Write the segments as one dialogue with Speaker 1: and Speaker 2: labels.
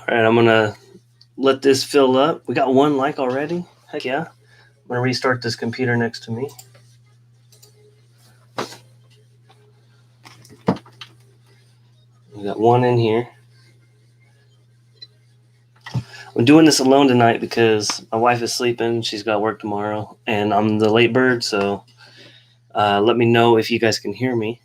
Speaker 1: All right, I'm going to let this fill up. We got 1 like already. Heck yeah. I'm going to restart this computer next to me. We got 1 in here. I'm doing this alone tonight because my wife is sleeping. She's got work tomorrow, and I'm the late bird, so let me know if you guys can hear me.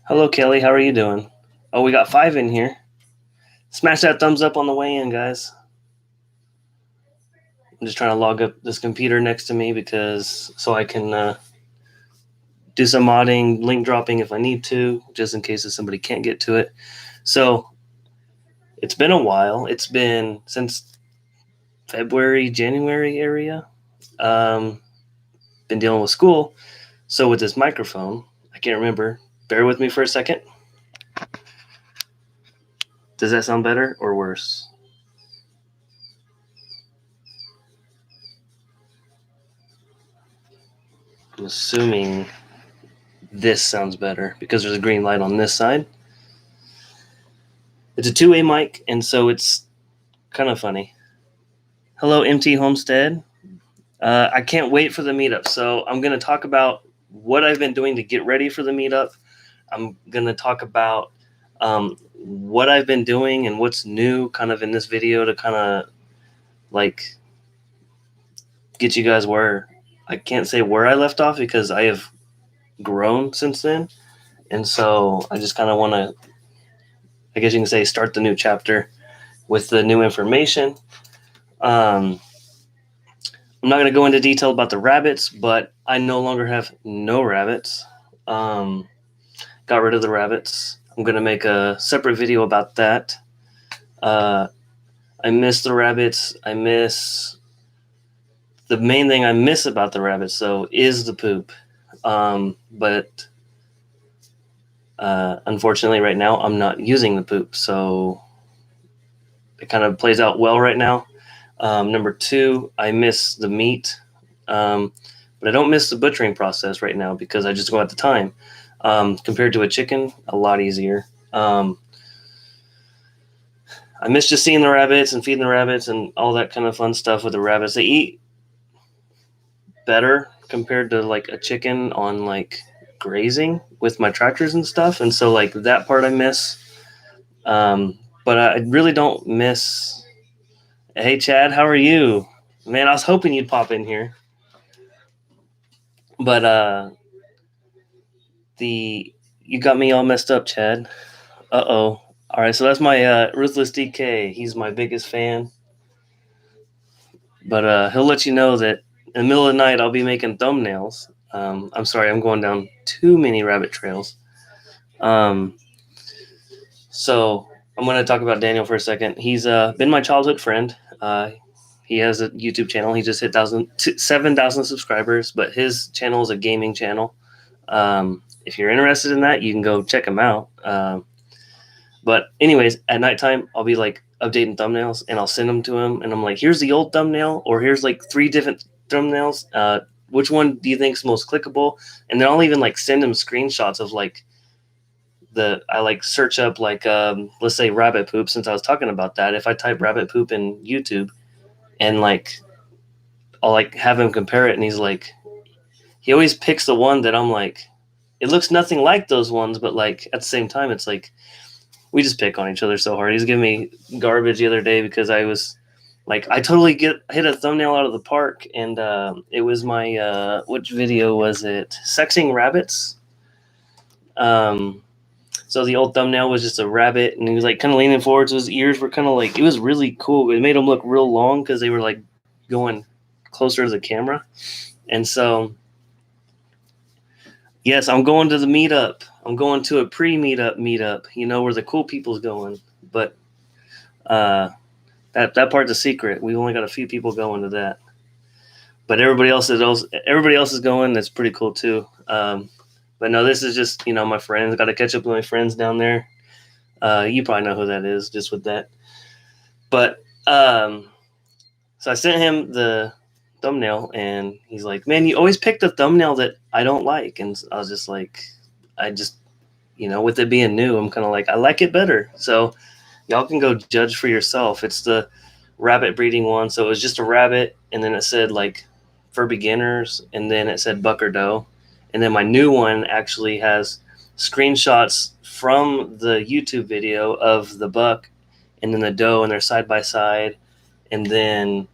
Speaker 1: Hello, Kelly. How are you doing? Oh, we got 5 in here. Smash that thumbs up on the way in, guys. I'm just trying to log up this computer next to me so I can do some modding, link dropping if I need to, just in case if somebody can't get to it. So it's been a while. It's been since February, January area. Been dealing with school. So with this microphone, I can't remember. Bear with me for a second. Does that sound better or worse? I'm assuming this sounds better because there's a green light on this side. It's a 2-way mic, and so it's kind of funny. Hello, MT Homestead. I can't wait for the meetup. So I'm going to talk about what I've been doing to get ready for the meetup. I'm going to talk about what I've been doing and what's new kind of in this video to kind of like get you guys where I can't say where I left off because I have grown since then. And so I just kind of want to, I guess you can say, start the new chapter with the new information. I'm not going to go into detail about the rabbits, but I no longer have no rabbits. Got rid of the rabbits. I'm going to make a separate video about that. I miss the rabbits. The main thing I miss about the rabbits, though, is the poop. But unfortunately, right now, I'm not using the poop. So it kind of plays out well right now. Number 2, I miss the meat. But I don't miss the butchering process right now because I just go at the time. Compared to a chicken, a lot easier. I miss just seeing the rabbits and feeding the rabbits and all that kind of fun stuff with the rabbits. They eat better compared to like a chicken on like grazing with my tractors and stuff. And so like that part I miss. But I really don't miss. Hey, Chad, how are you? Man, I was hoping you'd pop in here. But you got me all messed up, Chad. Uh-oh. All right, so that's my Ruthless DK. He's my biggest fan. But he'll let you know that in the middle of the night I'll be making thumbnails. I'm sorry, I'm going down too many rabbit trails. So I'm going to talk about Daniel for a second. He's been my childhood friend. He has a YouTube channel. He just hit 7,000 subscribers, but his channel is a gaming channel. If you're interested in that, you can go check him out. But anyways, at nighttime, I'll be like updating thumbnails and I'll send them to him. And I'm like, here's the old thumbnail, or here's like 3 different thumbnails. Which one do you think is most clickable? And then I'll even like send him screenshots of like I like search up like, let's say rabbit poop, since I was talking about that. If I type rabbit poop in YouTube and like, I'll like have him compare it. And he's like, he always picks the one that I'm like, it looks nothing like those ones. But like at the same time, it's like, we just pick on each other so hard. He's giving me garbage the other day because I was like, I totally hit a thumbnail out of the park. And it was my, which video was it? Sexing rabbits. So the old thumbnail was just a rabbit, and he was like kind of leaning forward, so his ears were kind of like, it was really cool. It made him look real long because they were like going closer to the camera. And so, yes, I'm going to the meetup. I'm going to a meetup, you know, where the cool people's going. But that part's a secret. We only got a few people going to that. But everybody else is going. That's pretty cool too. But no, this is just, you know, my friends. I got to catch up with my friends down there. You probably know who that is just with that. But so I sent him the thumbnail, and he's like, "Man, you always pick the thumbnail that I don't like." And I was just like, I just, with it being new, I'm kind of like, I like it better. So y'all can go judge for yourself. It's the rabbit breeding one. So it was just a rabbit, and then it said like for beginners, and then it said buck or doe. And then my new one actually has screenshots from the YouTube video of the buck and then the doe, and they're side by side. And then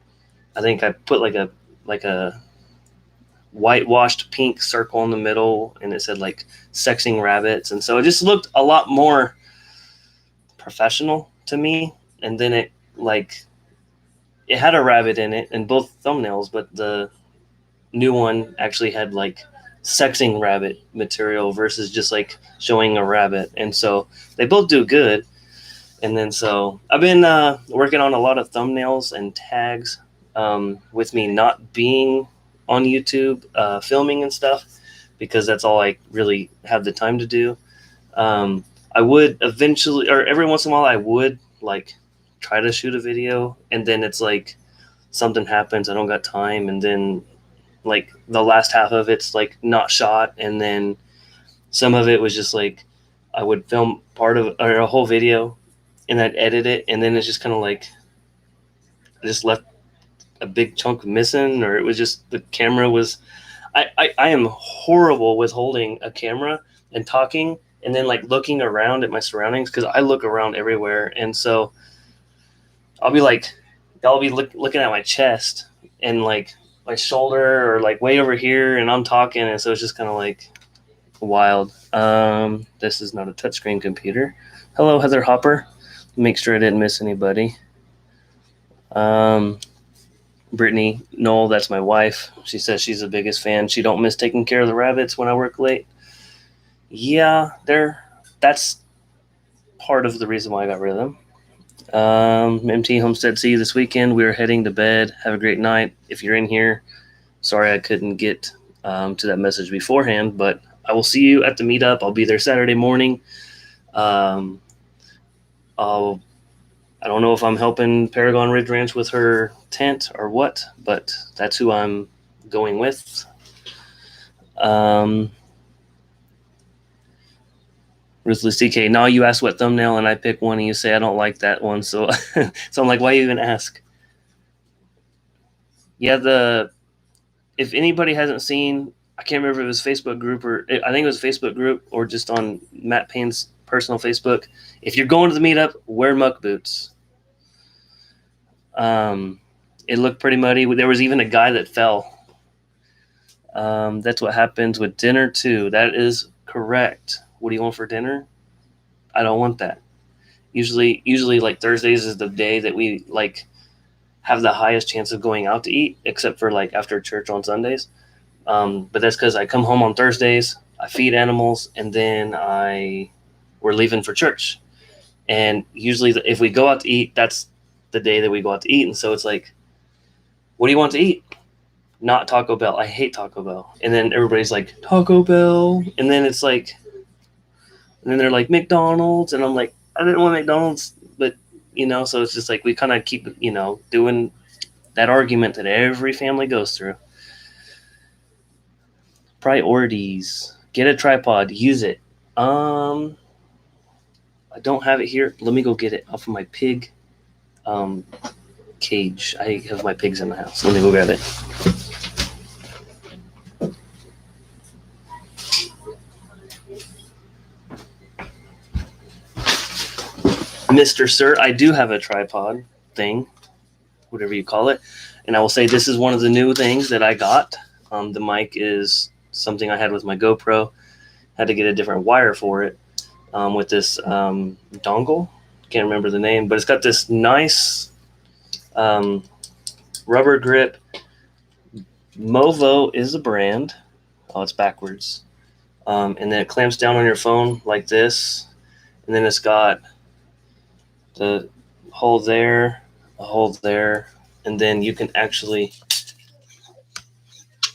Speaker 1: I think I put like a whitewashed pink circle in the middle, and it said like sexing rabbits. And so it just looked a lot more professional to me. And then it had a rabbit in it in both thumbnails, but the new one actually had like sexing rabbit material versus just like showing a rabbit. And so they both do good. And then so I've been working on a lot of thumbnails and tags with me not being on YouTube filming and stuff, because that's all I really have the time to do. I would eventually, or every once in a while, I would like try to shoot a video, and then it's like something happens, I don't got time, and then like the last half of it's like not shot, and then some of it was just like I would film part of or a whole video, and I'd edit it, and then it's just kind of like I just left a big chunk missing, or it was just the camera was. I am horrible with holding a camera and talking and then like looking around at my surroundings, because I look around everywhere, and so I'll be looking at my chest and like my shoulder or like way over here, and I'm talking, and so it's just kind of like wild. This is not a touchscreen computer. Hello, Heather Hopper. Make sure I didn't miss anybody. Brittany Knoll, that's my wife. She says she's the biggest fan. She don't miss taking care of the rabbits when I work late. Yeah, that's part of the reason why I got rid of them. MT Homestead, see you this weekend. We're heading to bed. Have a great night. If you're in here, sorry I couldn't get to that message beforehand, but I will see you at the meetup. I'll be there Saturday morning. I don't know if I'm helping Paragon Ridge Ranch with her tent or what, but that's who I'm going with. Ruthless TK, now you ask what thumbnail, and I pick one, and you say I don't like that one. So, so I'm like, why you even ask? Yeah, if anybody hasn't seen, I can't remember if it was Facebook group or I think it was a Facebook group or just on Matt Payne's personal Facebook. If you're going to the meetup, wear muck boots. It looked pretty muddy. There was even a guy that fell. That's what happens with dinner too. That is correct. What do you want for dinner? I don't want that. Usually like Thursdays is the day that we like have the highest chance of going out to eat, except for like after church on Sundays. But that's because I come home on Thursdays, I feed animals, and then we're leaving for church. And usually if we go out to eat, that's the day that we go out to eat. And so it's like, what do you want to eat? Not Taco Bell. I hate Taco Bell. And then everybody's like, Taco Bell. And then it's like, and then they're like, McDonald's. And I'm like, I didn't want McDonald's. But, so it's just like we kind of keep, doing that argument that every family goes through. Priorities. Get a tripod. Use it. I don't have it here. Let me go get it off of my pig cage. I have my pigs in the house. Let me go grab it. Mr. Sir, I do have a tripod thing, whatever you call it. And I will say this is one of the new things that I got. The mic is something I had with my GoPro. Had to get a different wire for it with this dongle. Can't remember the name, but it's got this nice rubber grip. Movo is the brand. Oh, it's backwards. And then it clamps down on your phone like this. And then it's got the hole there, a hole there, and then you can actually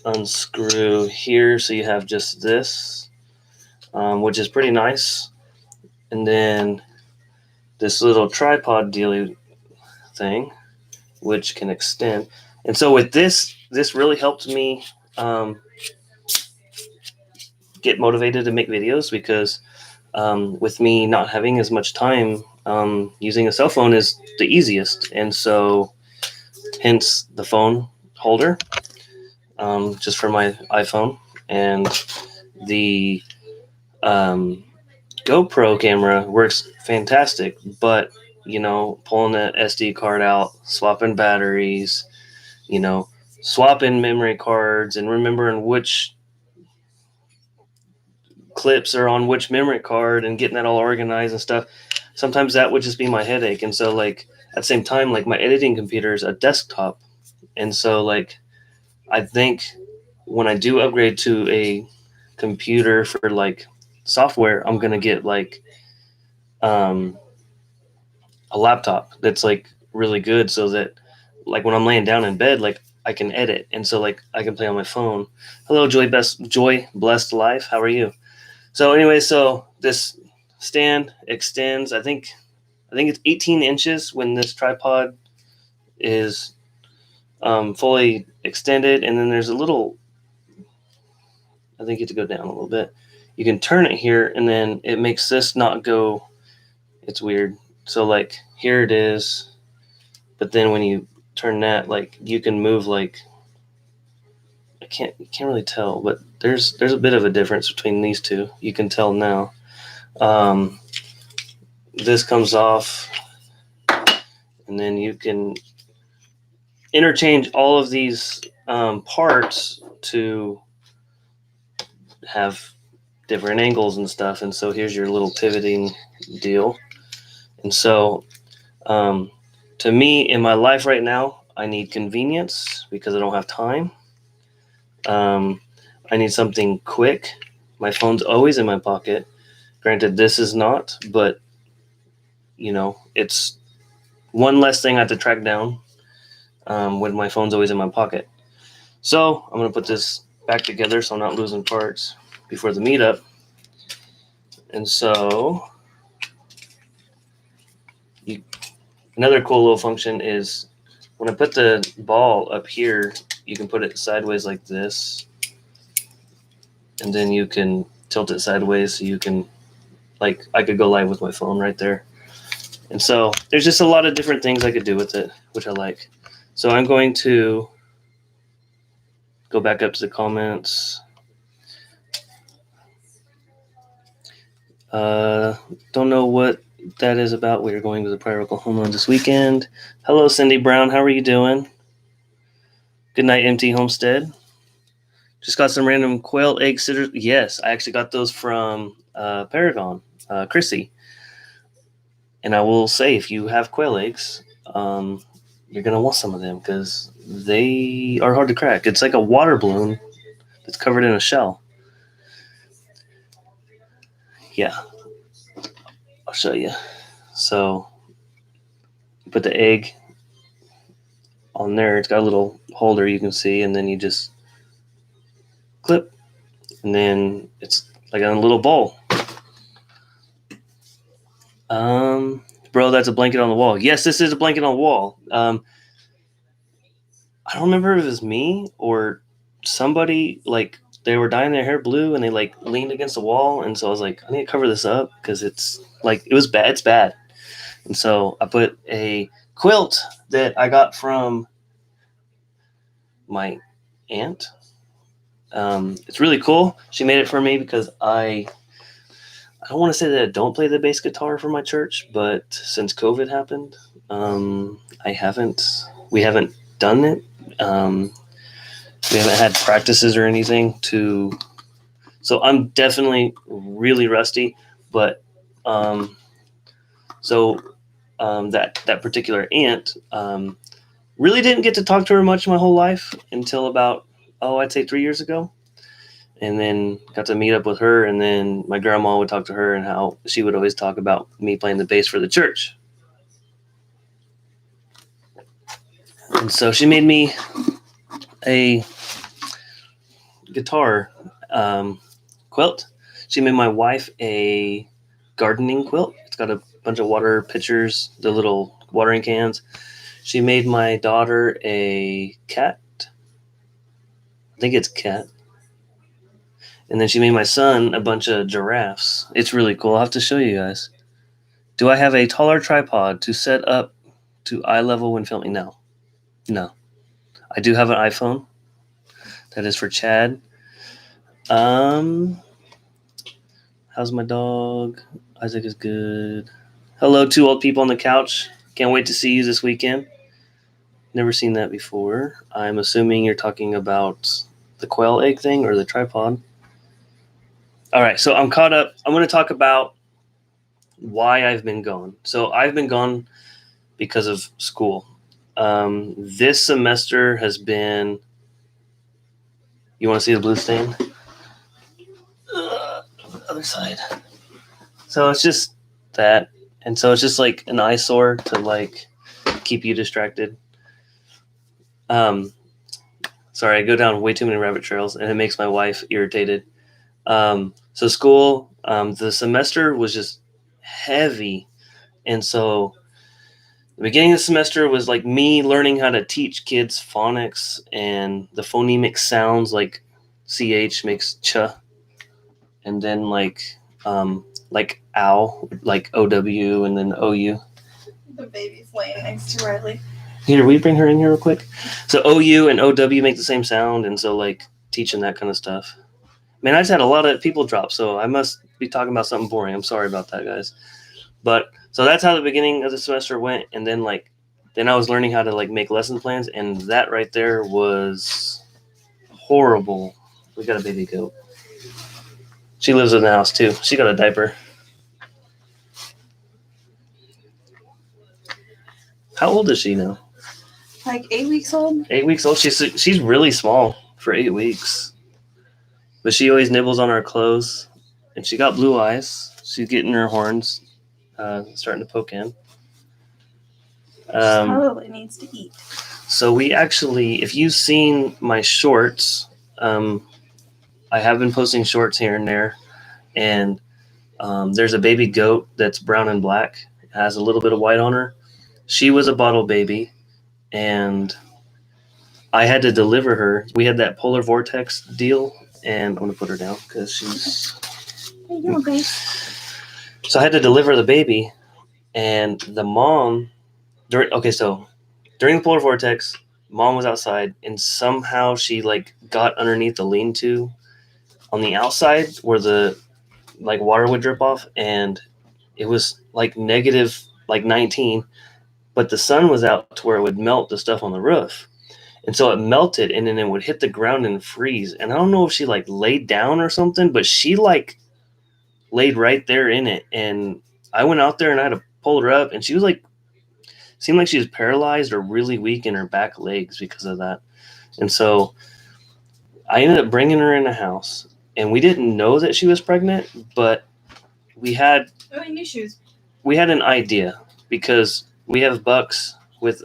Speaker 1: unscrew here, so you have just this, which is pretty nice. And then this little tripod dealy thing, which can extend. And so with this, this really helped me get motivated to make videos because with me not having as much time, using a cell phone is the easiest. And so, hence the phone holder, just for my iPhone. And the um, GoPro camera works fantastic, but pulling the SD card out, swapping batteries, swapping memory cards, and remembering which clips are on which memory card and getting that all organized and stuff. Sometimes that would just be my headache. And so, like, at the same time, like, my editing computer is a desktop. And so, like, I think when I do upgrade to a computer for like software, I'm gonna get like um, a laptop that's like really good, so that like when I'm laying down in bed, like I can edit, and so like I can play on my phone. Hello, Joy Blessed Life. How are you? So anyway, so this stand extends. I think it's 18 inches when this tripod is fully extended, and then there's a little. I think you have to go down a little bit. You can turn it here, and then it makes this not go. It's weird. So like here it is, but then when you turn that, like you can move like you can't really tell, but there's a bit of a difference between these two. You can tell now. Um, this comes off, and then you can interchange all of these parts to have different angles and stuff. And so here's your little pivoting deal. And so to me, in my life right now, I need convenience because I don't have time. I need something quick. My phone's always in my pocket. Granted, this is not, but it's one less thing I have to track down when my phone's always in my pocket. So I'm going to put this back together so I'm not losing parts before the meetup. And so another cool little function is when I put the ball up here, you can put it sideways like this. And then you can tilt it sideways so you can, like, I could go live with my phone right there. And so there's just a lot of different things I could do with it, which I like. So I'm going to go back up to the comments. Don't know what that is about. We're going to the Pryor, Oklahoma this weekend. Hello, Cindy Brown. How are you doing? Good night, MT Homestead. Just got some random quail egg sitters. Yes, I actually got those from Paragon, Chrissy. And I will say, if you have quail eggs, you're going to want some of them because they are hard to crack. It's like a water balloon that's covered in a shell. Yeah, I'll show you. So you put the egg on there. It's got a little holder you can see, and then you just clip, and then it's like a little bowl. Bro, that's a blanket on the wall. Yes, this is a blanket on the wall. I don't remember if it was me or somebody, like, they were dyeing their hair blue and they like leaned against the wall, and so I was like, I need to cover this up because it's like, it was bad. It's bad. And so I put a quilt that I got from my aunt. It's really cool. She made it for me because I don't want to say that I don't play the bass guitar for my church, but since COVID happened, we haven't done it. We haven't had practices or anything so I'm definitely really rusty, but that particular aunt, really didn't get to talk to her much my whole life until about, I'd say 3 years ago. And then got to meet up with her, and then my grandma would talk to her and how she would always talk about me playing the bass for the church. And so she made me a guitar quilt. She made my wife a gardening quilt. It's got a bunch of water pitchers, the little watering cans. She made my daughter a cat I think it's cat. And then she made my son a bunch of giraffes. It's really cool. I'll have to show you guys. Do I have a taller tripod to set up to eye level when filming? No. I do have an iPhone. That is for Chad. How's my dog? Isaac is good. Hello, two old people on the couch. Can't wait to see you this weekend. Never seen that before. I'm assuming you're talking about the quail egg thing or the tripod. All right, so I'm caught up. I'm going to talk about why I've been gone. So I've been gone because of school. This semester has been. You want to see the blue stain? Other side. So it's just that, and so it's just like an eyesore to like keep you distracted. Sorry, I go down way too many rabbit trails, and it makes my wife irritated. So school, the semester was just heavy, and so the beginning of the semester was like me learning how to teach kids phonics and the phonemic sounds, like ch makes ch, and then like ow, like ow, and then ou.
Speaker 2: The baby's laying next to Riley.
Speaker 1: Here, will you bring her in here real quick? So ou and ow make the same sound, and so like teaching that kind of stuff. Man, I just had a lot of people drop, so I must be talking about something boring. I'm sorry about that, guys. But so that's how the beginning of the semester went, and then I was learning how to like make lesson plans, and that right there was horrible. We got a baby goat. She lives in the house too. She got a diaper. How old is she now?
Speaker 2: Like 8 weeks old.
Speaker 1: 8 weeks old. She's really small for 8 weeks, but she always nibbles on our clothes, and she got blue eyes. She's getting her horns starting to poke in.
Speaker 2: Probably needs to eat.
Speaker 1: So we actually, if you've seen my shorts, I have been posting shorts here and there, and there's a baby goat that's brown and black. It has a little bit of white on her. She was a bottle baby, and I had to deliver her. We had that polar vortex deal, and I'm going to put her down because she's...
Speaker 2: How you doing, babe?
Speaker 1: So I had to deliver the baby, and the mom... During the polar vortex, mom was outside, and somehow she like got underneath the lean-to on the outside where the like water would drip off, and it was like negative like 19, but the sun was out to where it would melt the stuff on the roof, and so it melted, and then it would hit the ground and freeze. And I don't know if she like laid down or something, but she like laid right there in it, and I went out there and I had to pull her up, and she was like, seemed like she was paralyzed or really weak in her back legs because of that. And so I ended up bringing her in the house, and we didn't know that she was pregnant, but we had an idea, because we have bucks with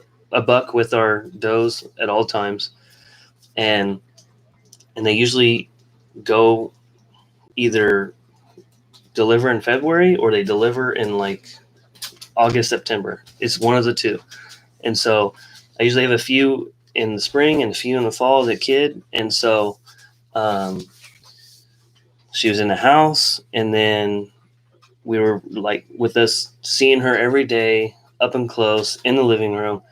Speaker 1: our does at all times, and they usually go either deliver in February or they deliver in like August, September. It's one of the two. And so I usually have a few in the spring and a few in the fall as a kid. And so she was in the house, and then we were like with us seeing her every day up and close in the living room,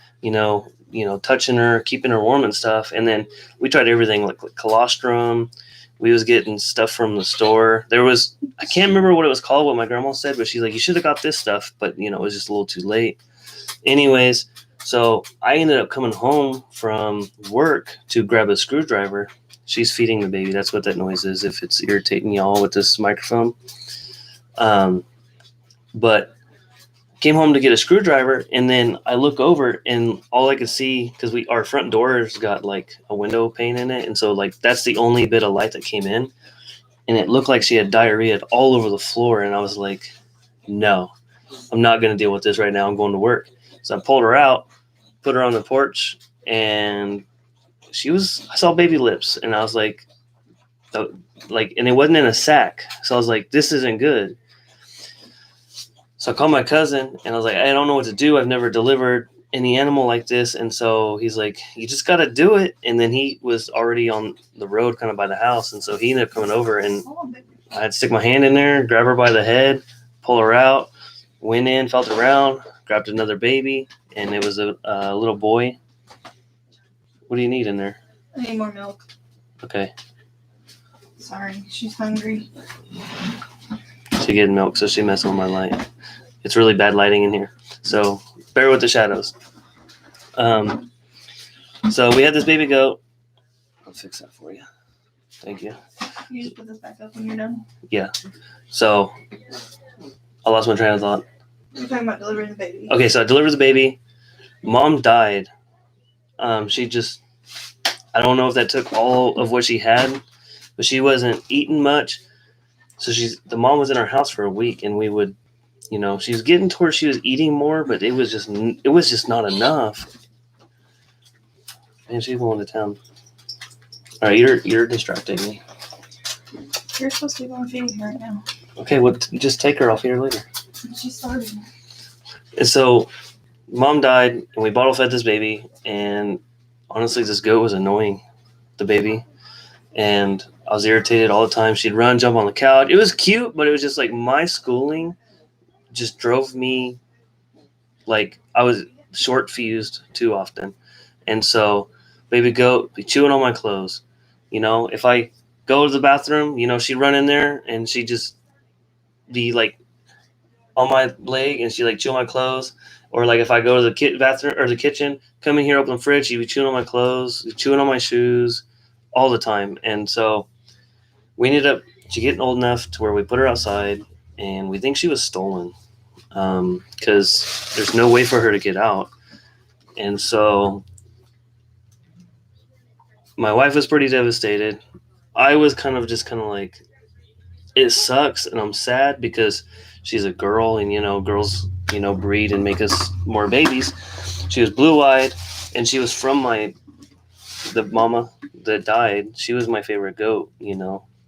Speaker 1: touching her, keeping her warm and stuff. And then we tried everything like colostrum. We was getting stuff from the store. I can't remember what it was called, what my grandma said, but she's like, you should have got this stuff, but it was just a little too late. Anyways, so I ended up coming home from work to grab a screwdriver. She's feeding the baby. That's what that noise is, if it's irritating y'all with this microphone. But came home to get a screwdriver, and then I look over, and all I could see, because our front door's got like a window pane in it, and so like that's the only bit of light that came in, and it looked like she had diarrhea all over the floor. And I was like, no, I'm not going to deal with this right now. I'm going to work. So I pulled her out, put her on the porch, and I saw baby lips, and I was like, and it wasn't in a sack. So I was like, this isn't good. So I called my cousin, and I was like, I don't know what to do. I've never delivered. any animal like this. And so he's like, you just got to do it. And then he was already on the road kind of by the house. And so he ended up coming over, and I had to stick my hand in there, grab her by the head, pull her out, went in, felt around, grabbed another baby, and it was a little boy. What do you need in there?
Speaker 2: I need more milk.
Speaker 1: Okay.
Speaker 2: Sorry, she's hungry.
Speaker 1: She getting milk, so she messing with my light. It's really bad lighting in here, so bear with the shadows. So we had this baby goat. I'll fix that for you. Thank you.
Speaker 2: You just put this back up when you're done.
Speaker 1: Yeah. So I lost my train of thought.
Speaker 2: You're talking about delivering the baby.
Speaker 1: Okay, so I delivered the baby. Mom died. She just, I don't know if that took all of what she had, but she wasn't eating much. So the mom was in our house for a week, and we would, she was getting to where she was eating more, but it was just not enough. And she's going to town. All right, you're distracting me.
Speaker 2: You're supposed to be going feeding her right now.
Speaker 1: Okay, well, just take her. I'll feed her later.
Speaker 2: She's starving.
Speaker 1: And so, Mom died, and we bottle fed this baby. And honestly, this goat was annoying the baby, and I was irritated all the time. She'd run, jump on the couch. It was cute, but it was just like my schooling just drove me like I was short fused too often. And so, baby goat be chewing on my clothes. If I go to the bathroom, she'd run in there and she'd just be like on my leg and she'd like chew on my clothes. Or like if I go to the bathroom or the kitchen, come in here, open the fridge, she'd be chewing on my clothes, chewing on my shoes all the time. And so we ended up getting old enough to where we put her outside, and we think she was stolen because there's no way for her to get out. And so my wife was pretty devastated. I was kind of like, it sucks, and I'm sad because she's a girl, and girls breed and make us more babies. She was blue-eyed, and she was from the mama that died. She was my favorite goat.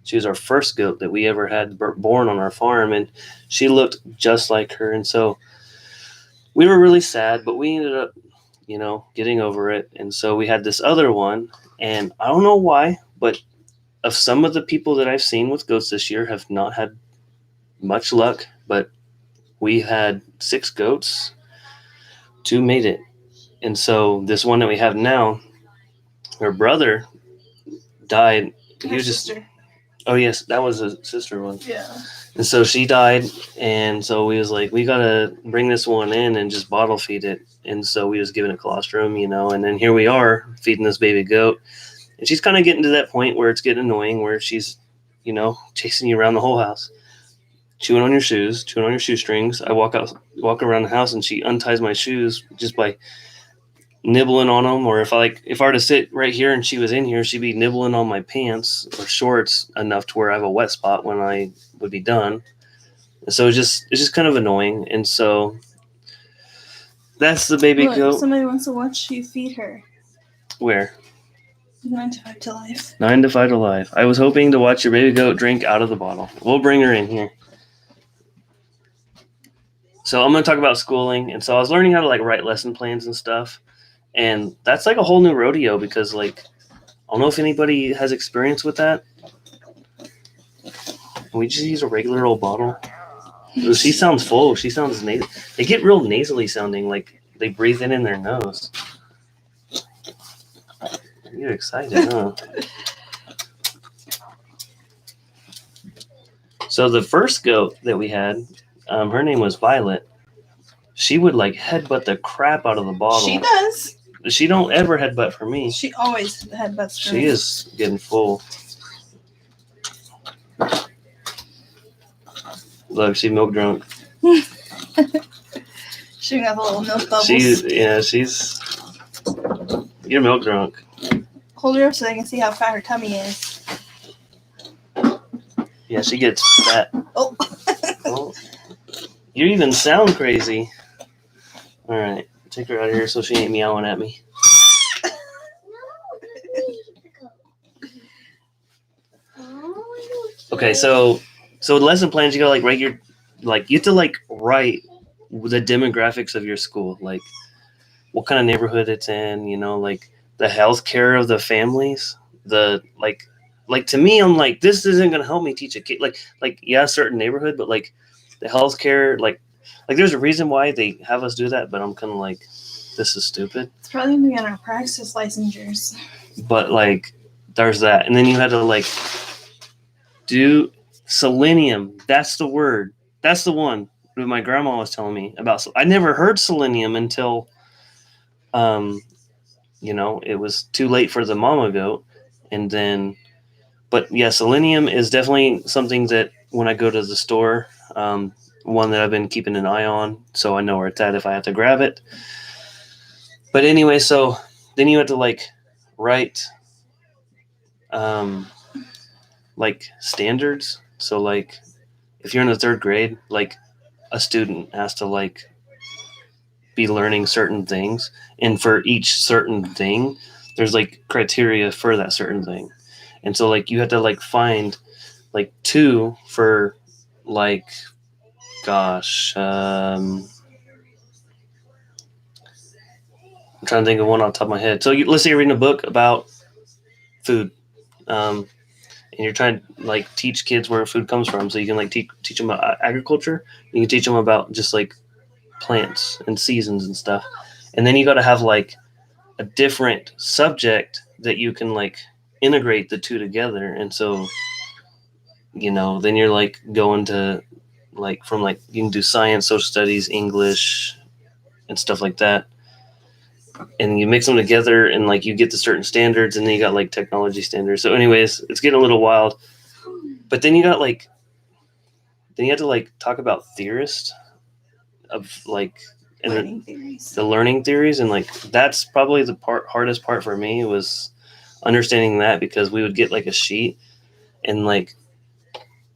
Speaker 1: She was our first goat that we ever had born on our farm, and she looked just like her. And so we were really sad, but we ended up getting over it. And so we had this other one, and I don't know why, but of some of the people that I've seen with goats this year have not had much luck, but we had 6 goats, 2 made it. And so this one that we have now, her brother died.
Speaker 2: He was just...
Speaker 1: Oh yes, that was a sister one.
Speaker 2: Yeah.
Speaker 1: And so she died, and so we was like, we gotta bring this one in and just bottle feed it. And so we was giving it colostrum, and then here we are feeding this baby goat. And she's kind of getting to that point where it's getting annoying, where she's, chasing you around the whole house, chewing on your shoes, chewing on your shoestrings. I walk around the house, and she unties my shoes just by nibbling on them. Or if I were to sit right here and she was in here, she'd be nibbling on my pants or shorts enough to where I have a wet spot when I would be done. And so it's just kind of annoying. And so that's the baby goat.
Speaker 2: Somebody wants to watch you feed her.
Speaker 1: Where?
Speaker 2: 9 to 5 to life.
Speaker 1: 9 to 5 to life. I was hoping to watch your baby goat drink out of the bottle. We'll bring her in here. So I'm going to talk about schooling. And so I was learning how to write lesson plans and stuff. And that's a whole new rodeo because I don't know if anybody has experience with that. Can we just use a regular old bottle? She sounds full. She sounds nasal. They get real nasally sounding, like they breathe in their nose. You're excited, huh? So the first goat that we had, her name was Violet. She would headbutt the crap out of the bottle.
Speaker 2: She does.
Speaker 1: She don't ever headbutt for me.
Speaker 2: She always headbutts for me.
Speaker 1: She is getting full. Look, she's milk drunk.
Speaker 2: She got the little milk bubbles.
Speaker 1: She's. You're milk drunk.
Speaker 2: Hold her up so they can see how fat her tummy is.
Speaker 1: Yeah, she gets fat.
Speaker 2: Oh.
Speaker 1: Oh. You even sound crazy. All right, take her out of here so she ain't meowing at me. Okay, so lesson plans, you gotta write you have to write the demographics of your school. what kind of neighborhood it's in, like the health care of the families, the like to me, I'm like, this isn't gonna help me teach a kid like yeah, a certain neighborhood, but like the health care, like there's a reason why they have us do that, but I'm kind of like, this is stupid.
Speaker 2: It's probably gonna be on our practice licensures.
Speaker 1: But like, there's that, and then you had to like do selenium. That's the word. That's the one that my grandma was telling me about. So I never heard selenium until, it was too late for the mama goat, and then, but yeah, selenium is definitely something that when I go to the store, one that I've been keeping an eye on, so I know where it's at if I have to grab it. But anyway, so then you have to like write, like standards. So like if you're in the third grade, like a student has to like be learning certain things, and for each certain thing there's like criteria for that certain thing, and so like you have to like find like two for like, gosh, I'm trying to think of one off the top of my head. So let's say you're reading a book about food, and you're trying to like teach kids where food comes from, so you can like teach them about agriculture. You can teach them about just like plants and seasons and stuff, and then you got to have like a different subject that you can like integrate the two together. And so then you're like going to like from like you can do science, social studies, English, and stuff like that, and you mix them together and like you get to certain standards, and then you got like technology standards. So anyways, it's getting a little wild, but then you have to like talk about theorists of like
Speaker 2: Learning theories.
Speaker 1: the learning theories, and like that's probably the hardest part for me was understanding that, because we would get like a sheet, and like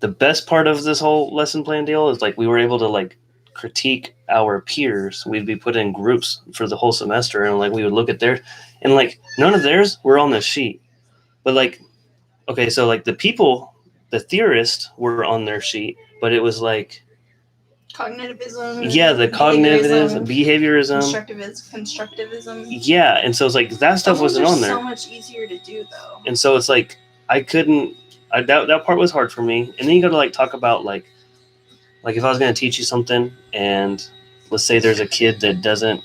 Speaker 1: the best part of this whole lesson plan deal is like we were able to like critique our peers. We'd be put in groups for the whole semester, and like we would look at theirs, and like none of theirs were on the sheet, but like, okay, so like the theorists were on their sheet, but it was like
Speaker 2: Cognitivism.
Speaker 1: Yeah, the cognitivism, behaviorism.
Speaker 2: Constructivism.
Speaker 1: Yeah, and so it's like that stuff wasn't on there.
Speaker 2: So much easier to do though.
Speaker 1: And so it's like I couldn't. That part was hard for me. And then you got to like talk about like if I was going to teach you something, and let's say there's a kid that doesn't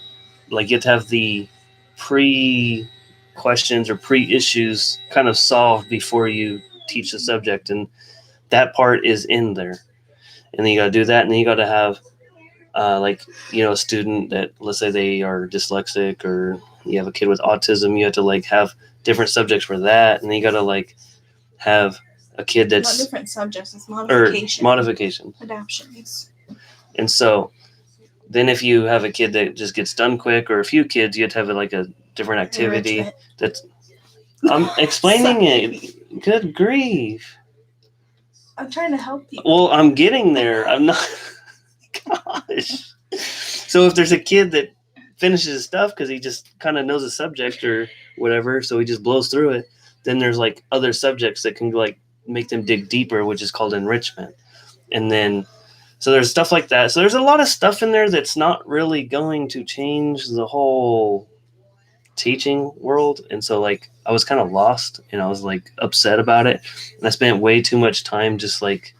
Speaker 1: like, you have to have the pre questions or pre issues kind of solved before you teach the subject, and that part is in there. And then you got to do that, and then you got to have a student that, let's say they are dyslexic, or you have a kid with autism, you have to like have different subjects for that, and then you got to like have a kid that's
Speaker 2: not different subjects, it's modification, adaptions.
Speaker 1: And so then if you have a kid that just gets done quick, or a few kids, you have to have like a different activity.
Speaker 2: Enrichment.
Speaker 1: That's I'm explaining it. Good grief.
Speaker 2: I'm trying to help you.
Speaker 1: Well, I'm getting there. I'm not. Gosh. So if there's a kid that finishes his stuff because he just kind of knows the subject or whatever, so he just blows through it, then there's like other subjects that can like make them dig deeper, which is called enrichment. And then, so there's stuff like that. So there's a lot of stuff in there that's not really going to change the whole teaching world. And so like I was kind of lost, and I was like upset about it, and I spent way too much time just like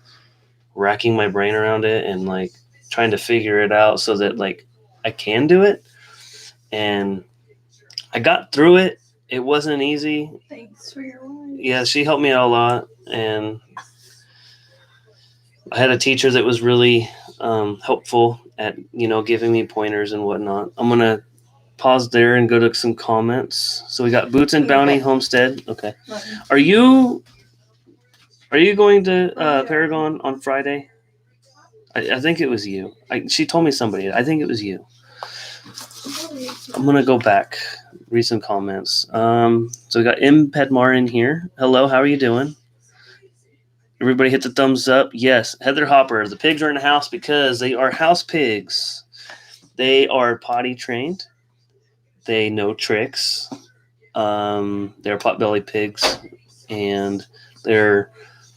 Speaker 1: racking my brain around it and like trying to figure it out so that like I can do it. And I got through it. It wasn't easy.
Speaker 2: Thanks for your words.
Speaker 1: Yeah, she helped me out a lot, and I had a teacher that was really helpful at giving me pointers and whatnot. I'm gonna pause there and go to some comments. So we got Boots and Bounty Homestead. Okay, are you going to Paragon on Friday? I think it was you. She told me somebody. I think it was you. I'm gonna go back, read some comments. So we got M. Pedmar in here. Hello, how are you doing? Everybody hit the thumbs up. Yes, Heather Hopper. The pigs are in the house because they are house pigs. They are potty trained. They know tricks. They're potbelly pigs, and they're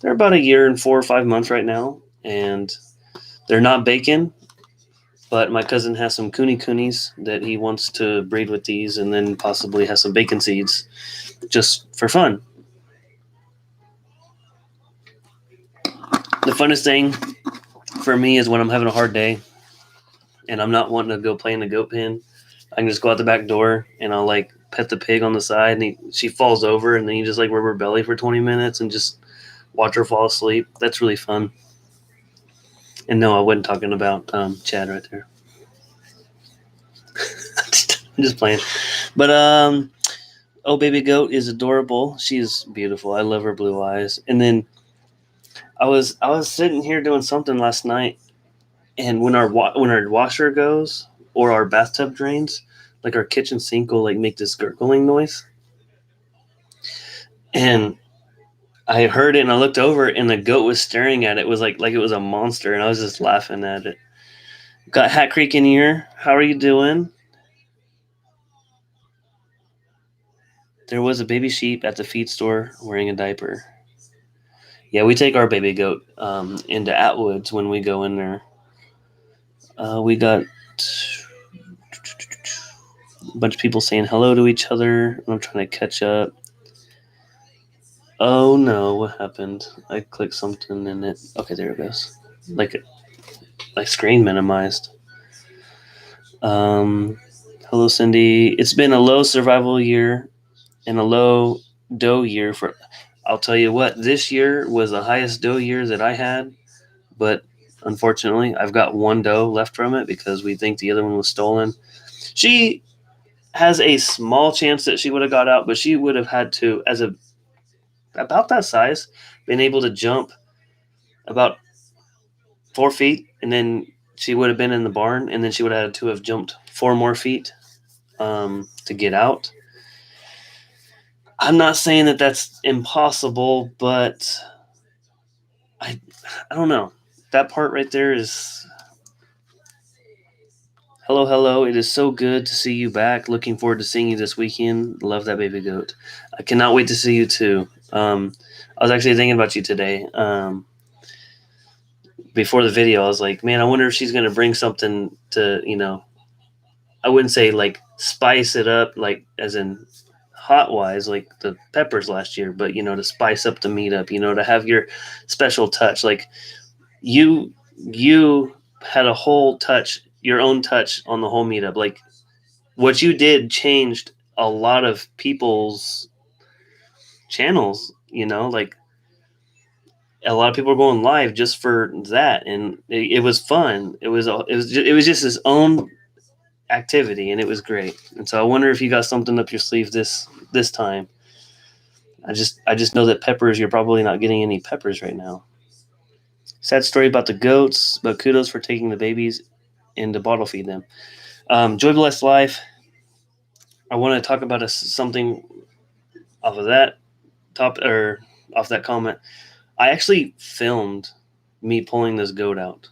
Speaker 1: about a year and 4 or 5 months right now, and they're not bacon, But my cousin has some coonies that he wants to breed with these, and then possibly have some bacon seeds, just for fun. The funnest thing for me is when I'm having a hard day, and I'm not wanting to go play in the goat pen. I can just go out the back door, and I'll like pet the pig on the side, and she falls over, and then you just like rub her belly for 20 minutes and just watch her fall asleep. That's really fun. And no, I wasn't talking about Chad right there. I'm just playing. But oh, baby goat is adorable. She's beautiful. I love her blue eyes. And then I was sitting here doing something last night, and when our washer goes or our bathtub drains, like our kitchen sink will like make this gurgling noise. And I heard it, and I looked over, and the goat was staring at it. It was like it was a monster, and I was just laughing at it. Got Hat Creek in here. How are you doing? There was a baby sheep at the feed store wearing a diaper. Yeah, we take our baby goat into Atwoods when we go in there. We got a bunch of people saying hello to each other. I'm trying to catch up. Oh no, what happened? I clicked something and it. Okay, there it goes. Like screen minimized. Hello, Cindy. It's been a low survival year and a low doe year for. I'll tell you what. This year was the highest doe year that I had, but unfortunately, I've got one doe left from it because we think the other one was stolen. She has a small chance that she would have got out, but she would have had to, as a about that size, been able to jump about 4 feet, and then she would have been in the barn, and then she would have had to have jumped 4 more feet to get out. I'm not saying that that's impossible, but I don't know. That part right there is. Hello, hello. It is so good to see you back. Looking forward to seeing you this weekend. Love that baby goat. I cannot wait to see you too. I was actually thinking about you today. Before the video, I was like, man, I wonder if she's going to bring something to, I wouldn't say like spice it up, like as in hot wise, like the peppers last year, but, to spice up the meetup, to have your special touch. Like you had a whole touch, your own touch on the whole meetup. Like what you did changed a lot of people's channels, like a lot of people are going live just for that. And it was fun. It was just his own activity, and it was great. And so I wonder if you got something up your sleeve this time. I just know that peppers, you're probably not getting any peppers right now. Sad story about the goats, but kudos for taking the babies and to bottle feed them. Joy Blessed Life. I want to talk about something off of that off that comment. I actually filmed me pulling this goat out,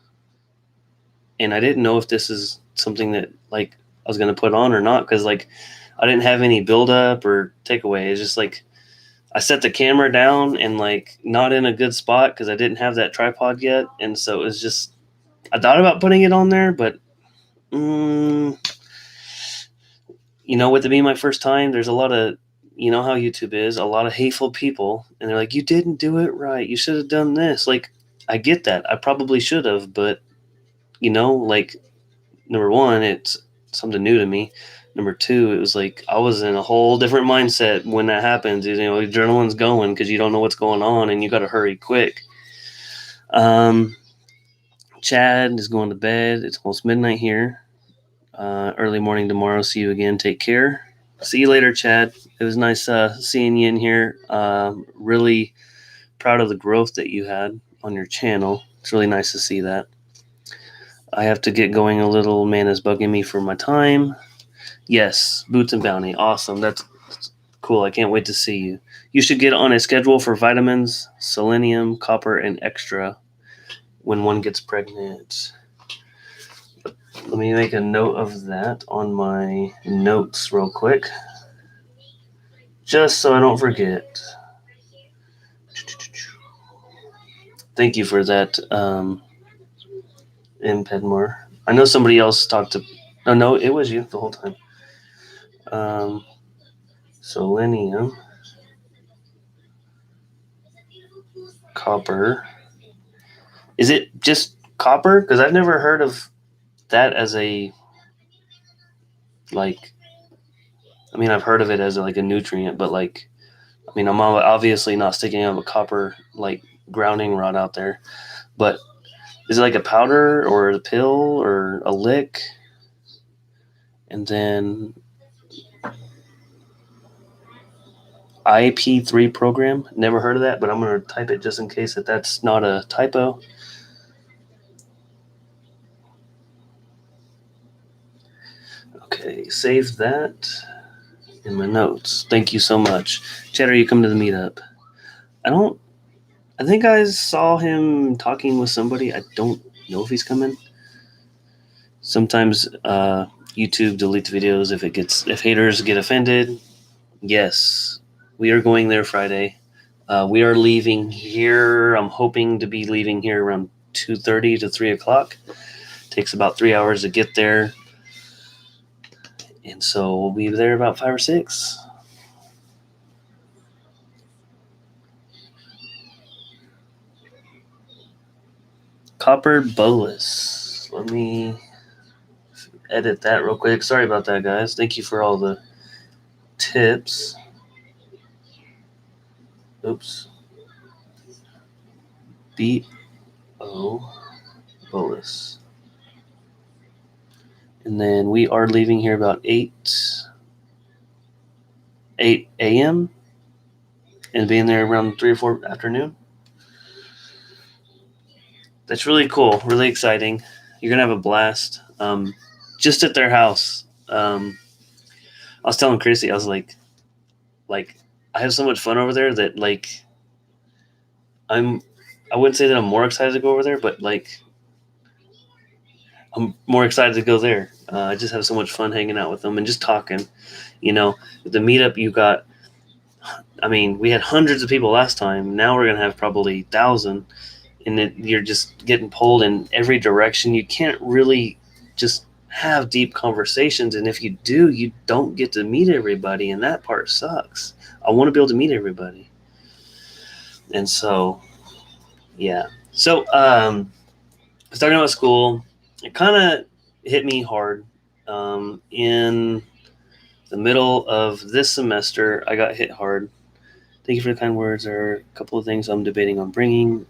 Speaker 1: and I didn't know if this is something that like I was going to put on or not, because like I didn't have any build up or takeaway. It's just like I set the camera down and like not in a good spot because I didn't have that tripod yet, and so it was just I thought about putting it on there, but with it being my first time, there's a lot of how YouTube is, a lot of hateful people, and they're like, you didn't do it right, you should have done this. Like I get that, I probably should have, but like number one, it's something new to me. Number two, it was like I was in a whole different mindset when that happens. Adrenaline's going because you don't know what's going on and you got to hurry quick. Chad is going to bed. It's almost midnight here. Early morning tomorrow. See you again. Take care. See you later, Chad. It was nice seeing you in here. Really proud of the growth that you had on your channel. It's really nice to see that. I have to get going a little. Man is bugging me for my time. Yes, Boots and Bounty. Awesome. That's cool. I can't wait to see you. You should get on a schedule for vitamins, selenium, copper, and extra when one gets pregnant. Let me make a note of that on my notes real quick, just so I don't forget. Thank you for that, M. Pedmore. I know somebody else talked to. Oh no, it was you the whole time. Selenium, copper. Is it just copper? Because I've never heard of that as a like. I mean, I've heard of it as like a nutrient, but like, I mean, I'm obviously not sticking up a copper like grounding rod out there. But is it like a powder or a pill or a lick? And then IP3 program. Never heard of that, but I'm going to type it just in case that's not a typo. Okay, save that in my notes. Thank you so much. Cheddar, you come to the meetup. I think I saw him talking with somebody. I don't know if he's coming. Sometimes YouTube deletes videos if haters get offended. Yes, we are going there Friday. We are leaving here. I'm hoping to be leaving here around 2:30 to 3 o'clock. Takes about 3 hours to get there. And so we'll be there about 5 or 6. Copper bolus. Let me edit that real quick. Sorry about that, guys. Thank you for all the tips. Oops. B-O bolus. And then we are leaving here about 8 a.m. and being there around 3 or 4 afternoon. That's really cool, really exciting. You're gonna have a blast. Just at their house. I was telling Chrissy, I was like, I have so much fun over there that like I wouldn't say that I'm more excited to go over there, but like I'm more excited to go there. I just have so much fun hanging out with them and just talking. With the meetup, we had hundreds of people last time. Now we're gonna have probably 1,000, and you're just getting pulled in every direction. You can't really just have deep conversations, and if you do, you don't get to meet everybody, and that part sucks. I want to be able to meet everybody, and so yeah. So I was talking about school. It kind of hit me hard in the middle of this semester. I got hit hard. Thank you for the kind words. There are a couple of things I'm debating on bringing.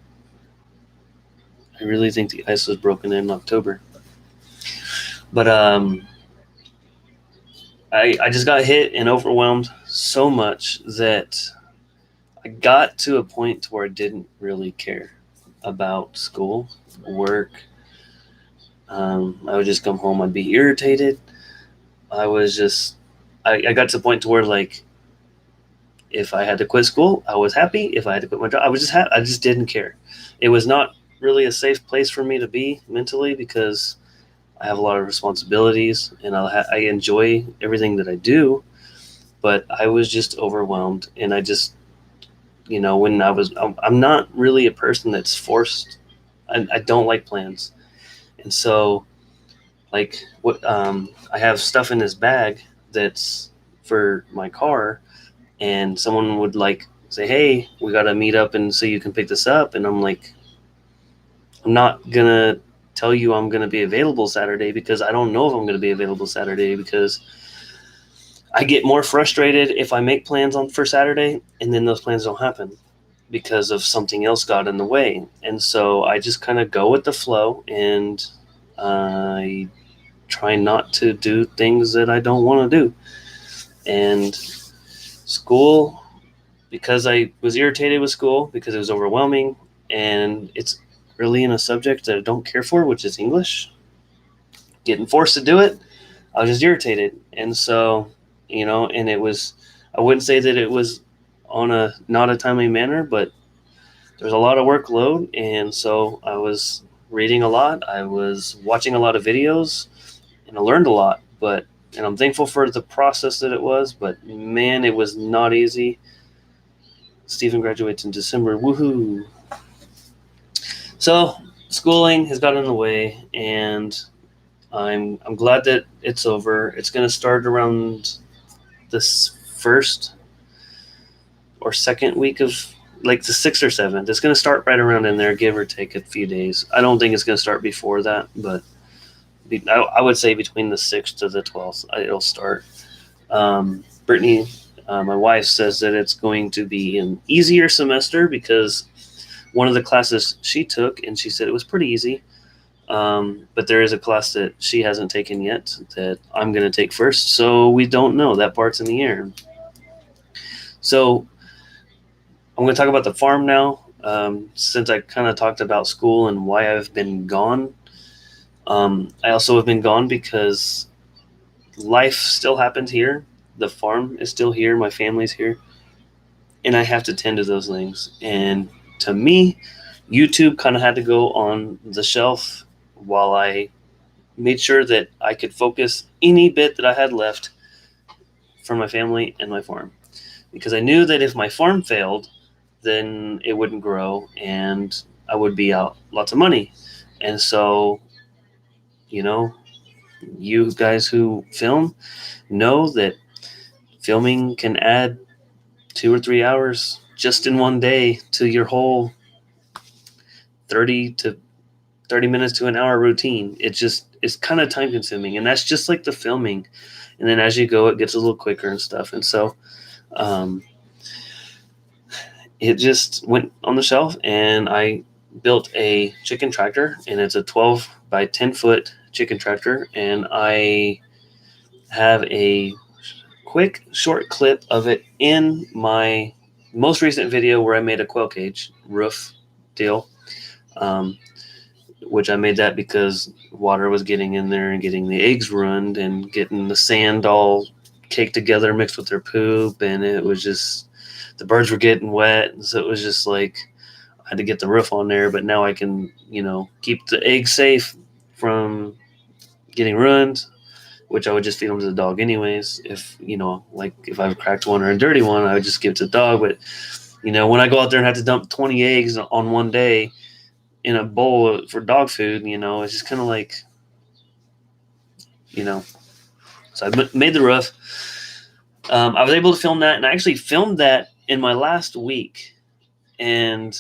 Speaker 1: I really think the ice was broken in October. But I just got hit and overwhelmed so much that I got to a point where I didn't really care about school, work. I would just come home. I'd be irritated. I got to the point to where like, if I had to quit school, I was happy. If I had to quit my job, I just didn't care. It was not really a safe place for me to be mentally because I have a lot of responsibilities and I enjoy everything that I do, but I was just overwhelmed. And I just, I'm not really a person that's forced. I don't like plans. And so like I have stuff in this bag that's for my car, and someone would like say, hey, we got to meet up and so you can pick this up. And I'm like, I'm not going to tell you I'm going to be available Saturday because I don't know if I'm going to be available Saturday, because I get more frustrated if I make plans for Saturday and then those plans don't happen because of something else got in the way. And so I just kind of go with the flow, and I try not to do things that I don't want to do. And school, because I was irritated with school because it was overwhelming, and it's really in a subject that I don't care for, which is English. Getting forced to do it, I was just irritated. And so, and I wouldn't say that it was on a not a timely manner, but there's a lot of workload. And so I was reading a lot. I was watching a lot of videos, and I learned a lot. And I'm thankful for the process that it was, but man, it was not easy. Stephen graduates in December. Woohoo! So schooling has gotten in the way, and I'm glad that it's over. It's going to start around this first or second week of like the 6th or 7th. It's going to start right around in there, give or take a few days. I don't think it's going to start before that, but I would say between the 6th to the 12th, it'll start. Brittany, my wife, says that it's going to be an easier semester because one of the classes she took, and she said it was pretty easy. But there is a class that she hasn't taken yet that I'm going to take first. So we don't know. That part's in the air. So I'm going to talk about the farm now. Since I kind of talked about school and why I've been gone, I also have been gone because life still happens here. The farm is still here. My family's here. And I have to tend to those things. And to me, YouTube kind of had to go on the shelf while I made sure that I could focus any bit that I had left for my family and my farm. Because I knew that if my farm failed, then it wouldn't grow and I would be out lots of money. And so, you guys who film know that filming can add 2 or 3 hours just in one day to your whole 30 minutes to an hour routine. It's kind of time consuming, and that's just like the filming. And then as you go, it gets a little quicker and stuff. And so it just went on the shelf, and I built a chicken tractor, and it's a 12 by 10 foot chicken tractor. And I have a quick short clip of it in my most recent video where I made a quail cage roof deal. Which I made that because water was getting in there and getting the eggs ruined and getting the sand all caked together mixed with their poop, and it was just, the birds were getting wet, and so it was just like I had to get the roof on there. But now I can keep the eggs safe from getting ruined, which I would just feed them to the dog anyways. If like if I've cracked one or a dirty one, I would just give it to the dog. But when I go out there and have to dump 20 eggs on one day in a bowl for dog food, it's just kind of like, so I made the roof. I was able to film that, and I actually filmed that in my last week, and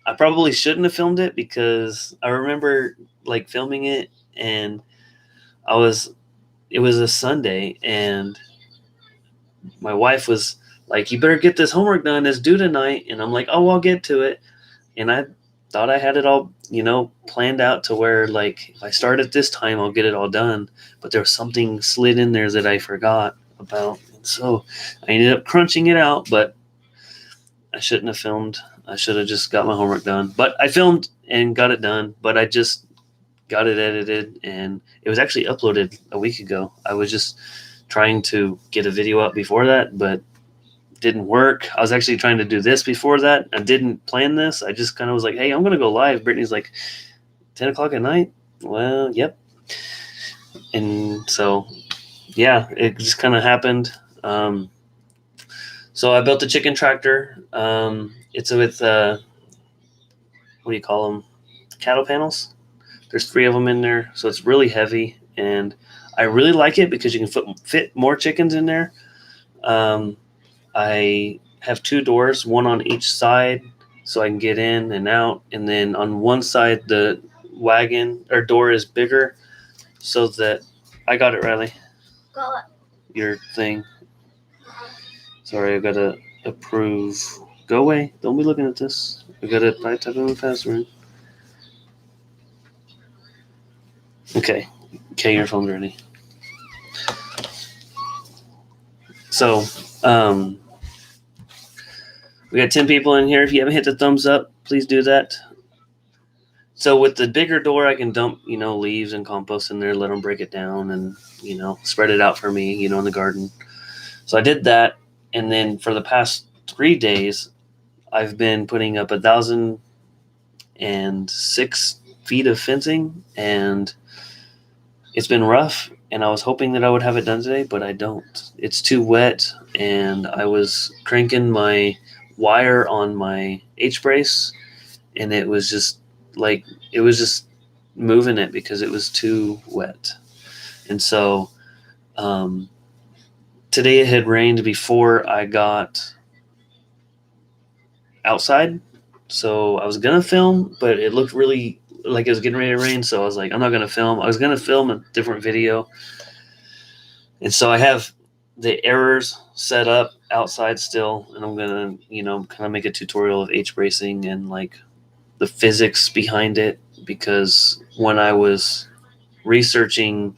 Speaker 1: I probably shouldn't have filmed it because I remember like filming it, and it was a Sunday, and my wife was like, "You better get this homework done, it's due tonight." And I'm like, "Oh, I'll get to it." And I thought I had it all, planned out to where, like, if I start at this time, I'll get it all done. But there was something slid in there that I forgot about. And so I ended up crunching it out, but I shouldn't have filmed. I should have just got my homework done. But I filmed and got it done, but I just got it edited, and it was actually uploaded a week ago. I was just trying to get a video up before that, but didn't work. I was actually trying to do this before that. I didn't plan this. I just kind of was like, "Hey, I'm going to go live." Brittany's like, 10 o'clock at night? Well, yep. And so, yeah, it just kind of happened. So I built a chicken tractor. It's with, what do you call them? Cattle panels. There's 3 of them in there. So it's really heavy. And I really like it because you can fit more chickens in there. I have 2 doors, one on each side, so I can get in and out. And then on one side, the wagon or door is bigger, so that I got it, Riley.
Speaker 2: Got it.
Speaker 1: Your thing. Sorry, I gotta approve. Go away! Don't be looking at this. I gotta type in my password. Okay, your phone's ready. So, we got 10 people in here. If you haven't hit the thumbs up, please do that. So with the bigger door, I can dump, leaves and compost in there, let them break it down, and, spread it out for me, in the garden. So I did that. And then for the past 3 days, I've been putting up 1,006 feet of fencing, and it's been rough. And I was hoping that I would have it done today, but I don't. It's too wet, and I was cranking my wire on my H-brace, and it was just moving it because it was too wet. And so today it had rained before I got outside. So I was going to film, but it looked really like it was getting ready to rain. So I was like, I'm not going to film. I was going to film a different video. And so I have the errors set up outside still. And I'm going to, kind of make a tutorial of H bracing and like the physics behind it. Because when I was researching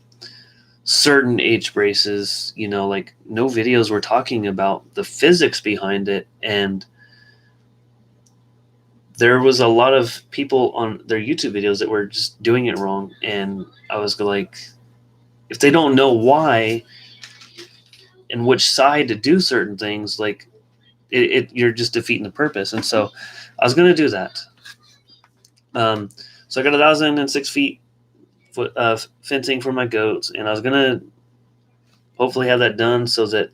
Speaker 1: certain H braces, like no videos were talking about the physics behind it. And there was a lot of people on their YouTube videos that were just doing it wrong. And I was like, if they don't know why and which side to do certain things, like you're just defeating the purpose. And so I was going to do that. So I got 1,006 feet of fencing for my goats, and I was going to hopefully have that done so that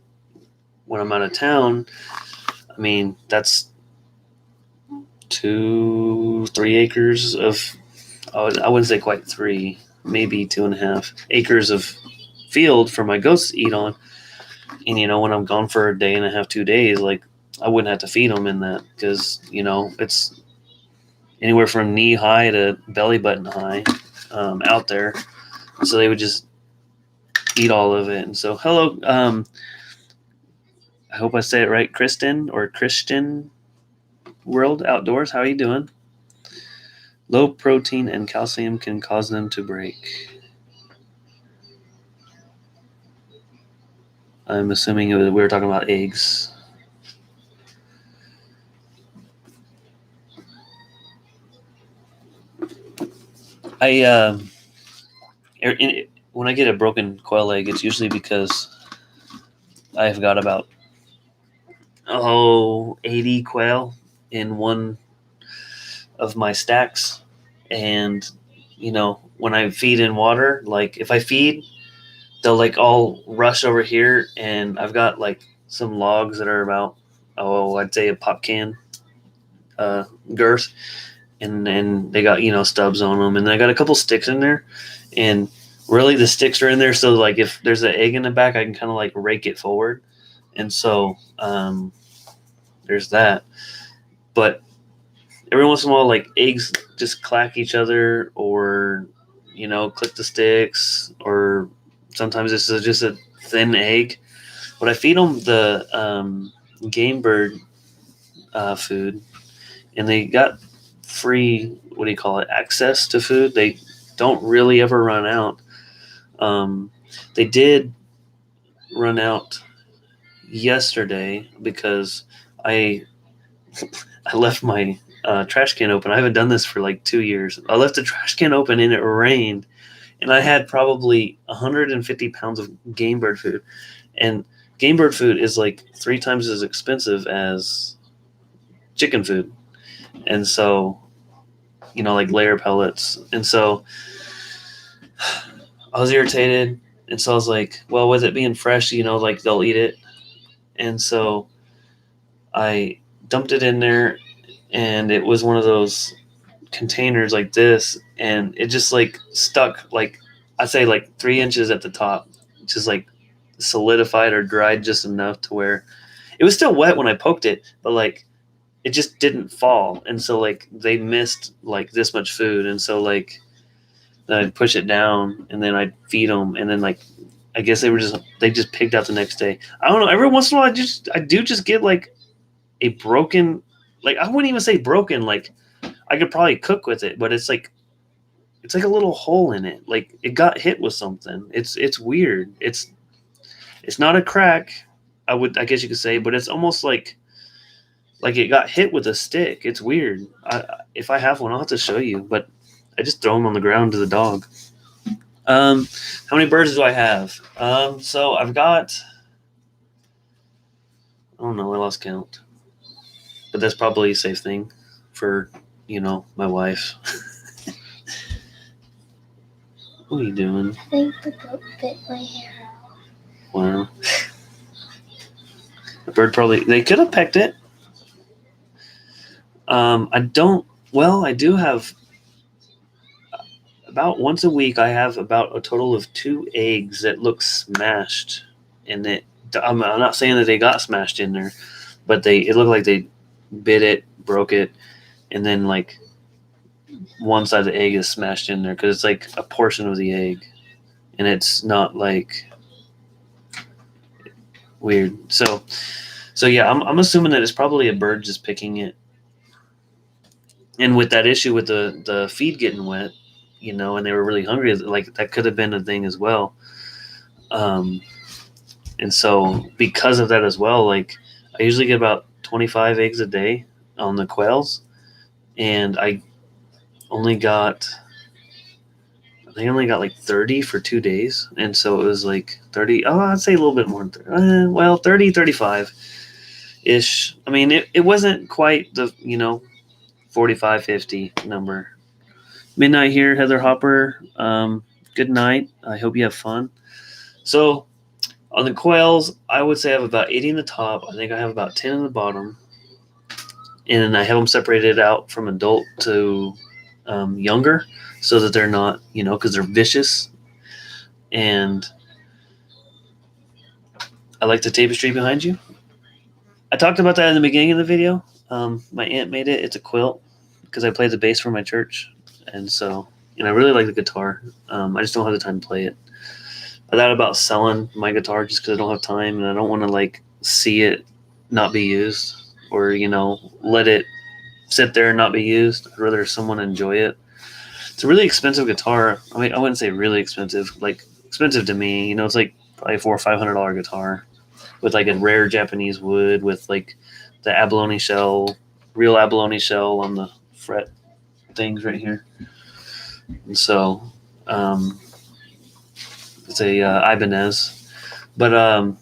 Speaker 1: when I'm out of town, that's 2-3 acres of, I wouldn't say quite 3, maybe 2.5 acres of field for my goats to eat on. And when I'm gone for a day and a half, 2 days, like I wouldn't have to feed them in that because it's anywhere from knee high to belly button high out there. So they would just eat all of it. And so, hello, I hope I say it right, Kristen or Christian World Outdoors. How are you doing? Low protein and calcium can cause them to break. I'm assuming we were talking about eggs. When I get a broken quail egg, it's usually because I've got about 80 quail in one of my stacks. And when I feed in water, like if I feed, they'll like all rush over here, and I've got like some logs that are about I'd say a pop can girth, and then they got stubs on them, and I got a couple sticks in there, and really the sticks are in there so like if there's an egg in the back, I can kind of like rake it forward. And so there's that. But every once in a while, like eggs just clack each other, or click the sticks, or sometimes this is just a thin egg. But I feed them the game bird food, and they got free, access to food. They don't really ever run out. They did run out yesterday because I left my trash can open. I haven't done this for like 2 years. I left the trash can open and it rained, and I had probably 150 pounds of game bird food. And game bird food is like 3 times as expensive as chicken food. And so, like layer pellets. And so I was irritated. And so I was like, well, with it being fresh, like they'll eat it. And so I dumped it in there, and it was one of those containers like this, and it just like stuck, like I'd say like 3 inches at the top, just like solidified or dried just enough to where it was still wet when I poked it, but like it just didn't fall. And so like they missed like this much food. And so like then I'd push it down, and then I'd feed them, and then like I guess they just pigged out the next day. I don't know. Every once in a while, I do just get like a broken, like I wouldn't even say broken, like I could probably cook with it, but it's like a little hole in it. Like it got hit with something. It's weird. It's not a crack, I guess you could say, but it's almost like it got hit with a stick. It's weird. If I have one, I'll have to show you, but I just throw them on the ground to the dog. How many birds do I have? So I've got, I don't know, I lost count, but that's probably a safe thing for, my wife. What are you doing?
Speaker 2: I think the goat bit my hair off.
Speaker 1: Wow. The bird they could have pecked it. I do have about once a week, I have about a total of 2 eggs that look smashed. And I'm not saying that they got smashed in there, but it looked like they bit it, broke it, and then like one side of the egg is smashed in there because it's like a portion of the egg, and it's not like weird. So yeah, I'm assuming that it's probably a bird just picking it. And with that issue with the feed getting wet, and they were really hungry, like that could have been a thing as well. And so because of that as well, like I usually get about 25 eggs a day on the quails, and I think I only got like 30 for 2 days. And so it was like 30, I'd say a little bit more than 30, 35 ish. I mean, it wasn't quite the, 45, 50 number. Midnight here, Heather Hopper. Good night. I hope you have fun. So on the quails, I would say I have about 80 in the top. I think I have about 10 in the bottom. And I have them separated out from adult to younger so that they're not, because they're vicious. And I like the tapestry behind you. I talked about that in the beginning of the video. My aunt made it. It's a quilt because I play the bass for my church. And I really like the guitar. I just don't have the time to play it. I thought about selling my guitar just because I don't have time and I don't want to like see it not be used or, let it sit there and not be used. I'd rather someone enjoy it. It's a really expensive guitar. I mean, I wouldn't say really expensive, like expensive to me. It's like probably $400 or $500 guitar with like a rare Japanese wood with like the abalone shell, real abalone shell on the fret things right here. And so it's a Ibanez. But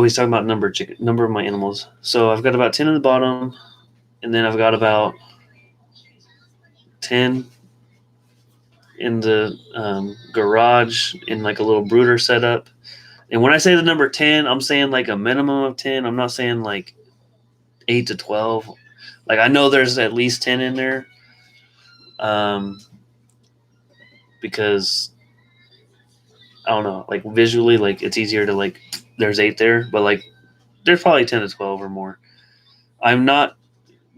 Speaker 1: he's talking about number of my animals. So I've got about 10 in the bottom, and then I've got about 10 in the garage in like a little brooder setup. And when I say the number 10, I'm saying like a minimum of 10. I'm not saying like 8 to 12. Like I know there's at least 10 in there. Because I don't know, like visually, like it's easier to like there's 8 there, but like there's probably 10 to 12 or more. I'm not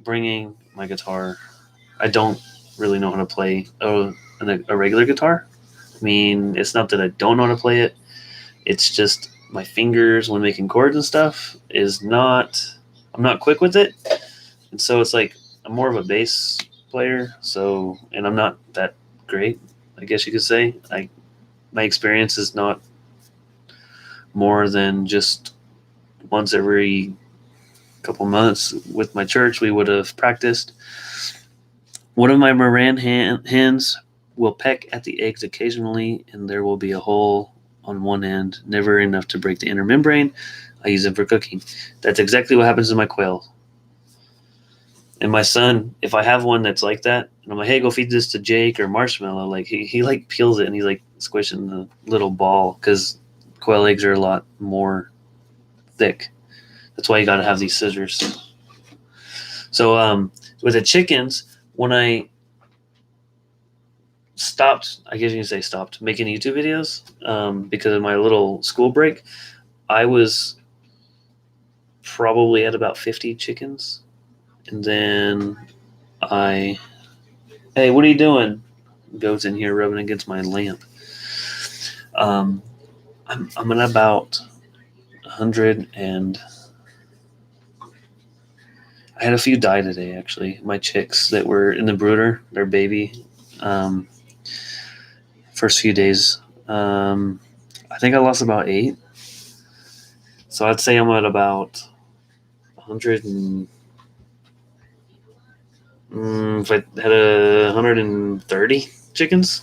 Speaker 1: bringing my guitar. I don't really know how to play a regular guitar. I mean, it's not that I don't know how to play it. It's just my fingers when making chords and stuff I'm not quick with it. And so it's like I'm more of a bass player. So, and I'm not that great, I guess you could say. My experience is not more than just once every couple months with my church, we would have practiced. One of my Moran hens will peck at the eggs occasionally, and there will be a hole on one end, never enough to break the inner membrane. I use them for cooking. That's exactly what happens to my quail. And my son, if I have one that's like that, and I'm like, hey, go feed this to Jake or Marshmallow, like he like peels it and he's like squishing the little ball because quail eggs are a lot more thick. That's why you got to have these scissors. So with the chickens, when I stopped making YouTube videos because of my little school break, I was probably at about 50 chickens. And then hey, what are you doing? Goes in here rubbing against my lamp. I'm at about 100 and I had a few die today, actually. My chicks that were in the brooder, their baby, first few days. I think I lost about 8. So I'd say I'm at about 100 and if I had 130 chickens.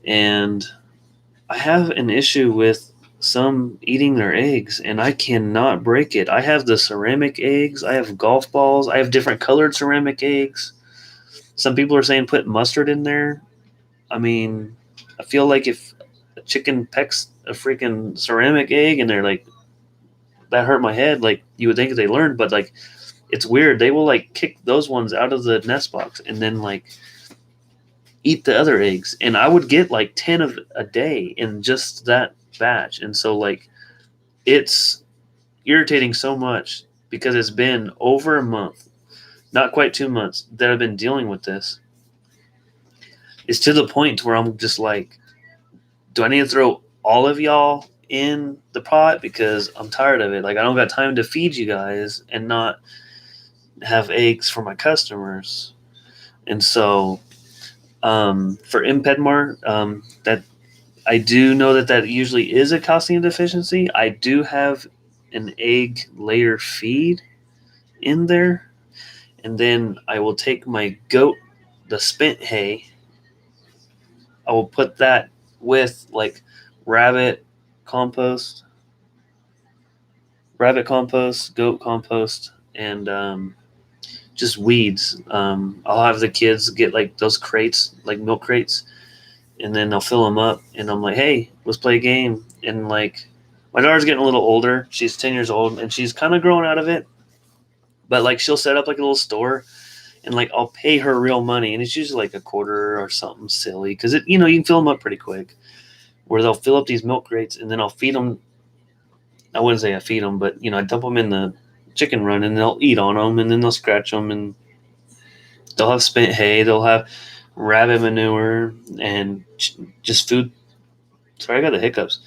Speaker 1: And I have an issue with some eating their eggs, and I cannot break it. I have the ceramic eggs. I have golf balls. I have different colored ceramic eggs. Some people are saying put mustard in there. I mean, I feel like if a chicken pecks a freaking ceramic egg and they're like, that hurt my head, like you would think they learned, but like it's weird. They will like kick those ones out of the nest box and then like eat the other eggs. And I would get like 10 of a day in just that batch. And so like it's irritating so much because it's been over a month, not quite 2 months, that I've been dealing with this. It's to the point where I'm just like, do I need to throw all of y'all in the pot because I'm tired of it? Like I don't got time to feed you guys and not have eggs for my customers. And so for Impedmar, that I do know that usually is a calcium deficiency. I do have an egg layer feed in there, and then I will take my goat, the spent hay. I will put that with like rabbit compost, goat compost, and just weeds. I'll have the kids get like those crates, like milk crates, and then they'll fill them up. And I'm like, hey, let's play a game. And like, my daughter's getting a little older. She's 10 years old, and she's kind of growing out of it. But like, she'll set up like a little store, and like, I'll pay her real money, and it's usually like a quarter or something silly because it, you can fill them up pretty quick. Where they'll fill up these milk crates, and then I'll feed them. I wouldn't say I feed them, but I dump them in the chicken run, and they'll eat on them, and then they'll scratch them, and they'll have spent hay, they'll have rabbit manure, and just food. Sorry, I got the hiccups.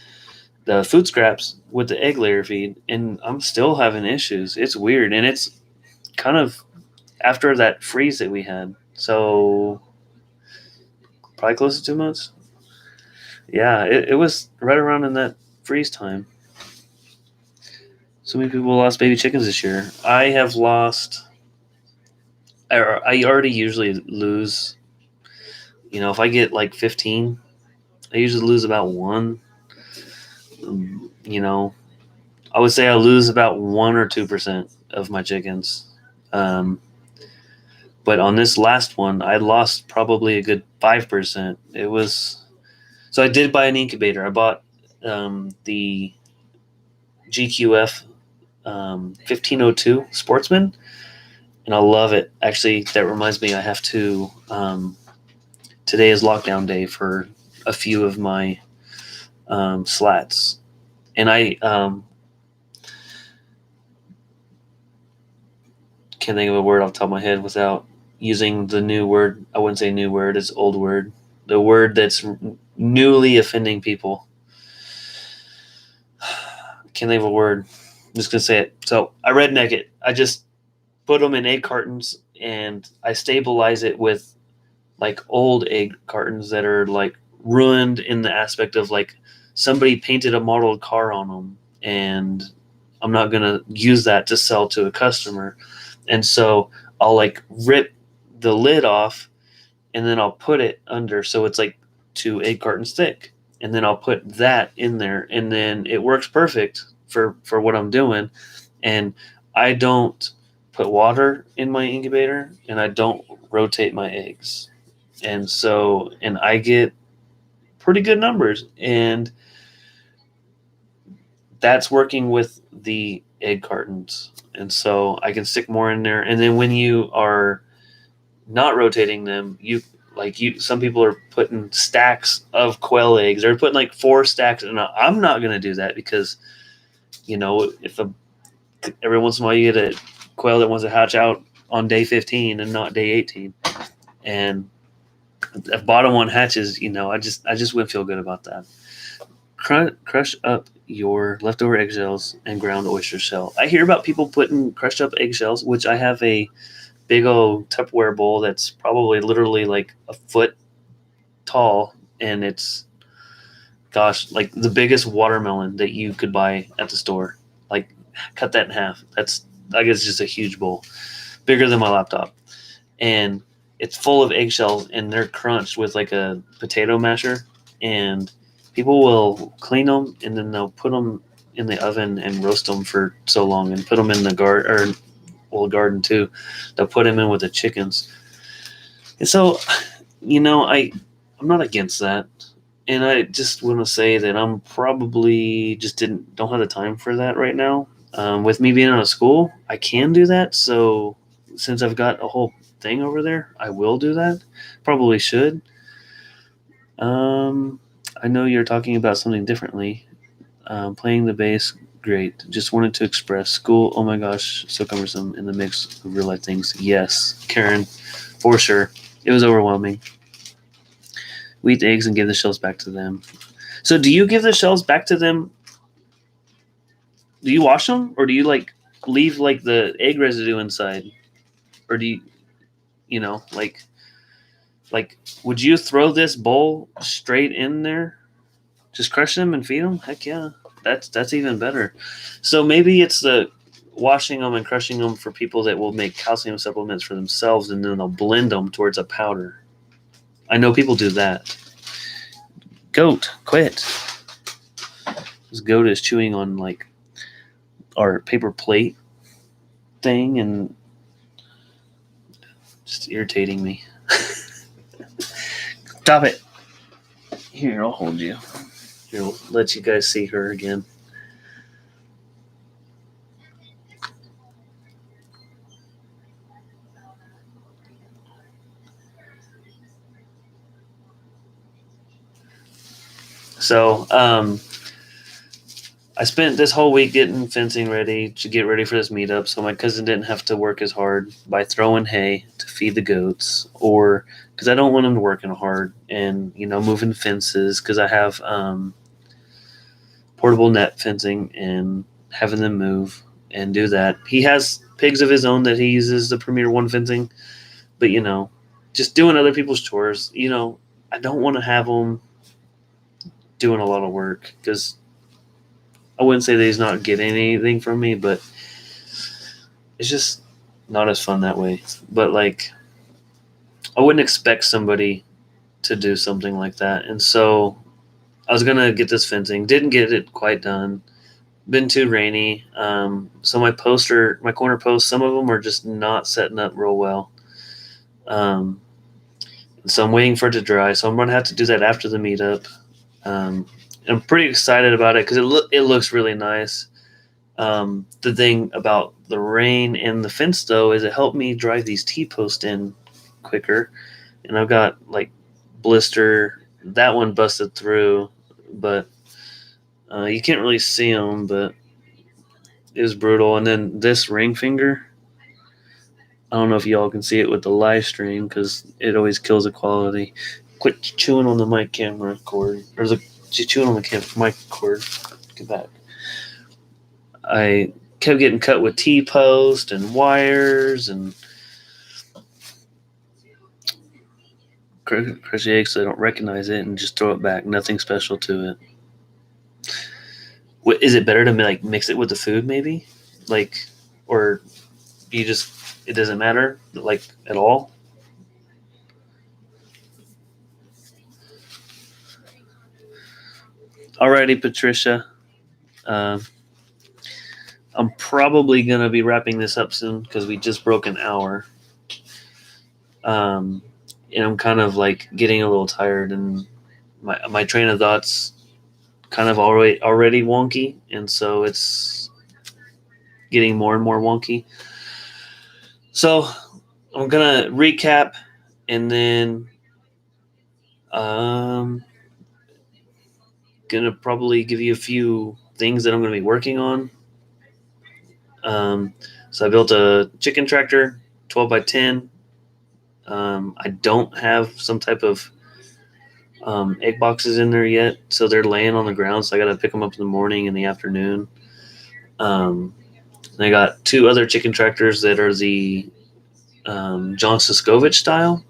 Speaker 1: The food scraps with the egg layer feed, and I'm still having issues. It's weird, and it's kind of after that freeze that we had. So probably close to 2 months. Yeah, it was right around in that freeze time. So many people lost baby chickens this year. I have lost. I already usually lose. If I get like 15, I usually lose about one. I would say I lose about 1 or 2% of my chickens. But on this last one, I lost probably a good 5%. It was so I did buy an incubator. I bought the GQF 1502 Sportsman, and I love it. Actually, that reminds me, I have to. Today is lockdown day for a few of my slats, and I can't think of a word off the top of my head without using the new word. I wouldn't say new word; it's old word. The word that's newly offending people. Can't think of a word. I'm just gonna say it. So I redneck it. I just put them in egg cartons, and I stabilize it with like old egg cartons that are like ruined in the aspect of like somebody painted a modeled car on them, and I'm not gonna use that to sell to a customer. And so I'll like rip the lid off, and then I'll put it under so it's like 2 egg cartons thick, and then I'll put that in there, and then it works perfect for what I'm doing. And I don't put water in my incubator, and I don't rotate my eggs. And I get pretty good numbers, and that's working with the egg cartons. And so I can stick more in there. And then when you are not rotating them, some people are putting stacks of quail eggs. They're putting like 4 stacks, and I'm not going to do that because, if every once in a while you get a quail that wants to hatch out on day 15 and not day 18, and if bottom one hatches, I just wouldn't feel good about that. Crush up your leftover eggshells and ground oyster shell. I hear about people putting crushed up eggshells, which I have a big old Tupperware bowl that's probably literally like a foot tall, and it's, gosh, like the biggest watermelon that you could buy at the store. Like, cut that in half. That's, I guess, just a huge bowl, bigger than my laptop, and it's full of eggshells, and they're crunched with like a potato masher. And people will clean them, and then they'll put them in the oven and roast them for so long, and put them in the garden too. They'll put them in with the chickens. And so, I'm not against that. And I just want to say that I'm probably just don't have the time for that right now. With me being out of school, I can do that. So since I've got a whole thing over there, I will do that. Probably should. Um, I know you're talking about something differently. Playing the bass, great. Just wanted to express school. Oh my gosh, so cumbersome in the mix of real life things. Yes, Karen, for sure. It was overwhelming. We eat the eggs and give the shells back to them. So, do you give the shells back to them? Do you wash them, or do you like leave like the egg residue inside, or do you, like, would you throw this bowl straight in there? Just crush them and feed them? Heck yeah, that's even better. So maybe it's the washing them and crushing them for people that will make calcium supplements for themselves, and then they'll blend them towards a powder. I know people do that. Goat, quit. This goat is chewing on like our paper plate thing and just irritating me. Stop it. Here, I'll hold you. Here, I'll let you guys see her again. So, I spent this whole week getting fencing ready to get ready for this meetup so my cousin didn't have to work as hard by throwing hay to feed the goats, or because I don't want him to working hard and, moving fences, because I have portable net fencing and having them move and do that. He has pigs of his own that he uses the Premier One fencing, but, just doing other people's chores, I don't want to have him doing a lot of work, because I wouldn't say that he's not getting anything from me, but it's just not as fun that way. But like, I wouldn't expect somebody to do something like that. And so I was gonna get this fencing, didn't get it quite done. Been too rainy. So my corner posts, some of them are just not setting up real well. So I'm waiting for it to dry. So I'm gonna have to do that after the meetup. I'm pretty excited about it because it looks really nice. The thing about the rain and the fence, though, is it helped me drive these T-posts in quicker. And I've got, like, blister. That one busted through, but you can't really see them, but it was brutal. And then this ring finger, I don't know if y'all can see it with the live stream because it always kills the quality. Quit chewing on the mic camera cord. Or chewing on the mic cord. Get back. I kept getting cut with T-post and wires and crochet eggs, so I don't recognize it and just throw it back. Nothing special to it. Is it better to like mix it with the food, maybe? Like, or it doesn't matter, like, at all? Alrighty, Patricia. I'm probably going to be wrapping this up soon because we just broke an hour. And I'm kind of like getting a little tired, and my train of thoughts kind of already wonky, and so it's getting more and more wonky. So I'm gonna recap, and then gonna probably give you a few things that I'm gonna be working on. So I built a chicken tractor, 12 by 10. I don't have some type of egg boxes in there yet, so they're laying on the ground, so I gotta pick them up in the morning and the afternoon. And I got two other chicken tractors that are the John Siskovich style,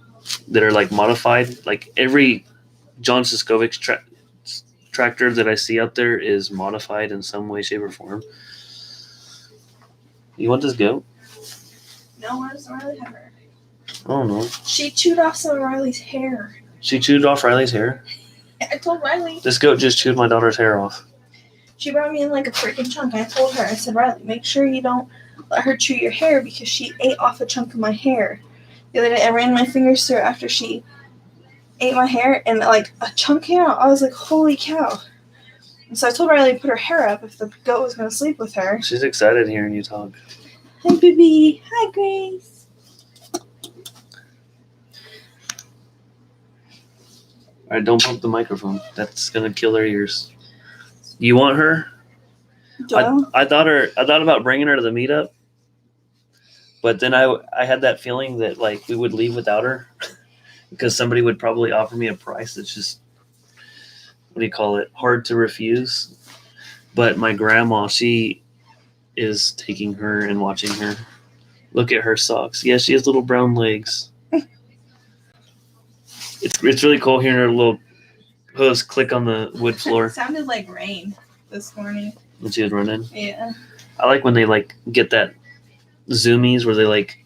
Speaker 1: that are like modified. Like every John Siskovich tractor that I see out there is modified in some way, shape, or form. You want this goat?
Speaker 2: No, why does Riley have her?
Speaker 1: I don't know.
Speaker 2: She chewed off some of Riley's hair.
Speaker 1: She chewed off Riley's hair?
Speaker 2: I told Riley.
Speaker 1: This goat just chewed my daughter's hair off.
Speaker 2: She brought me in like a freaking chunk. I told her, I said, Riley, make sure you don't let her chew your hair because she ate off a chunk of my hair. The other day, I ran my fingers through it after she ate my hair, and like a chunk came out. I was like, holy cow. And so I told Riley to put her hair up if the goat was going to sleep with her.
Speaker 1: She's excited hearing you talk.
Speaker 2: Hi, baby. Hi, Grace.
Speaker 1: All right, don't bump the microphone. That's gonna kill their ears. You want her? I thought about bringing her to the meetup, but then I had that feeling that like we would leave without her because somebody would probably offer me a price that's just, what do you call it, hard to refuse. But my grandma, she is taking her and watching her. Look at her socks. Yeah, she has little brown legs. It's really cool hearing her little hooves click on the wood floor.
Speaker 2: It sounded like rain this morning.
Speaker 1: When she was running.
Speaker 2: Yeah.
Speaker 1: I like when they like get that zoomies where they like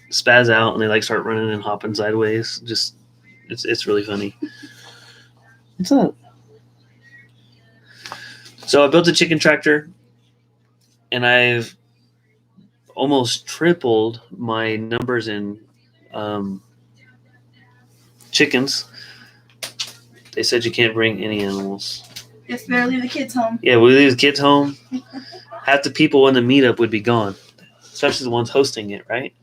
Speaker 1: spaz out and they like start running and hopping sideways. Just it's really funny. What's up? So I built a chicken tractor, and I've almost tripled my numbers in chickens. They said you can't bring any animals.
Speaker 2: Just better leave the kids home.
Speaker 1: Yeah, we leave the kids home. Half the people in the meetup would be gone, especially the ones hosting it, right?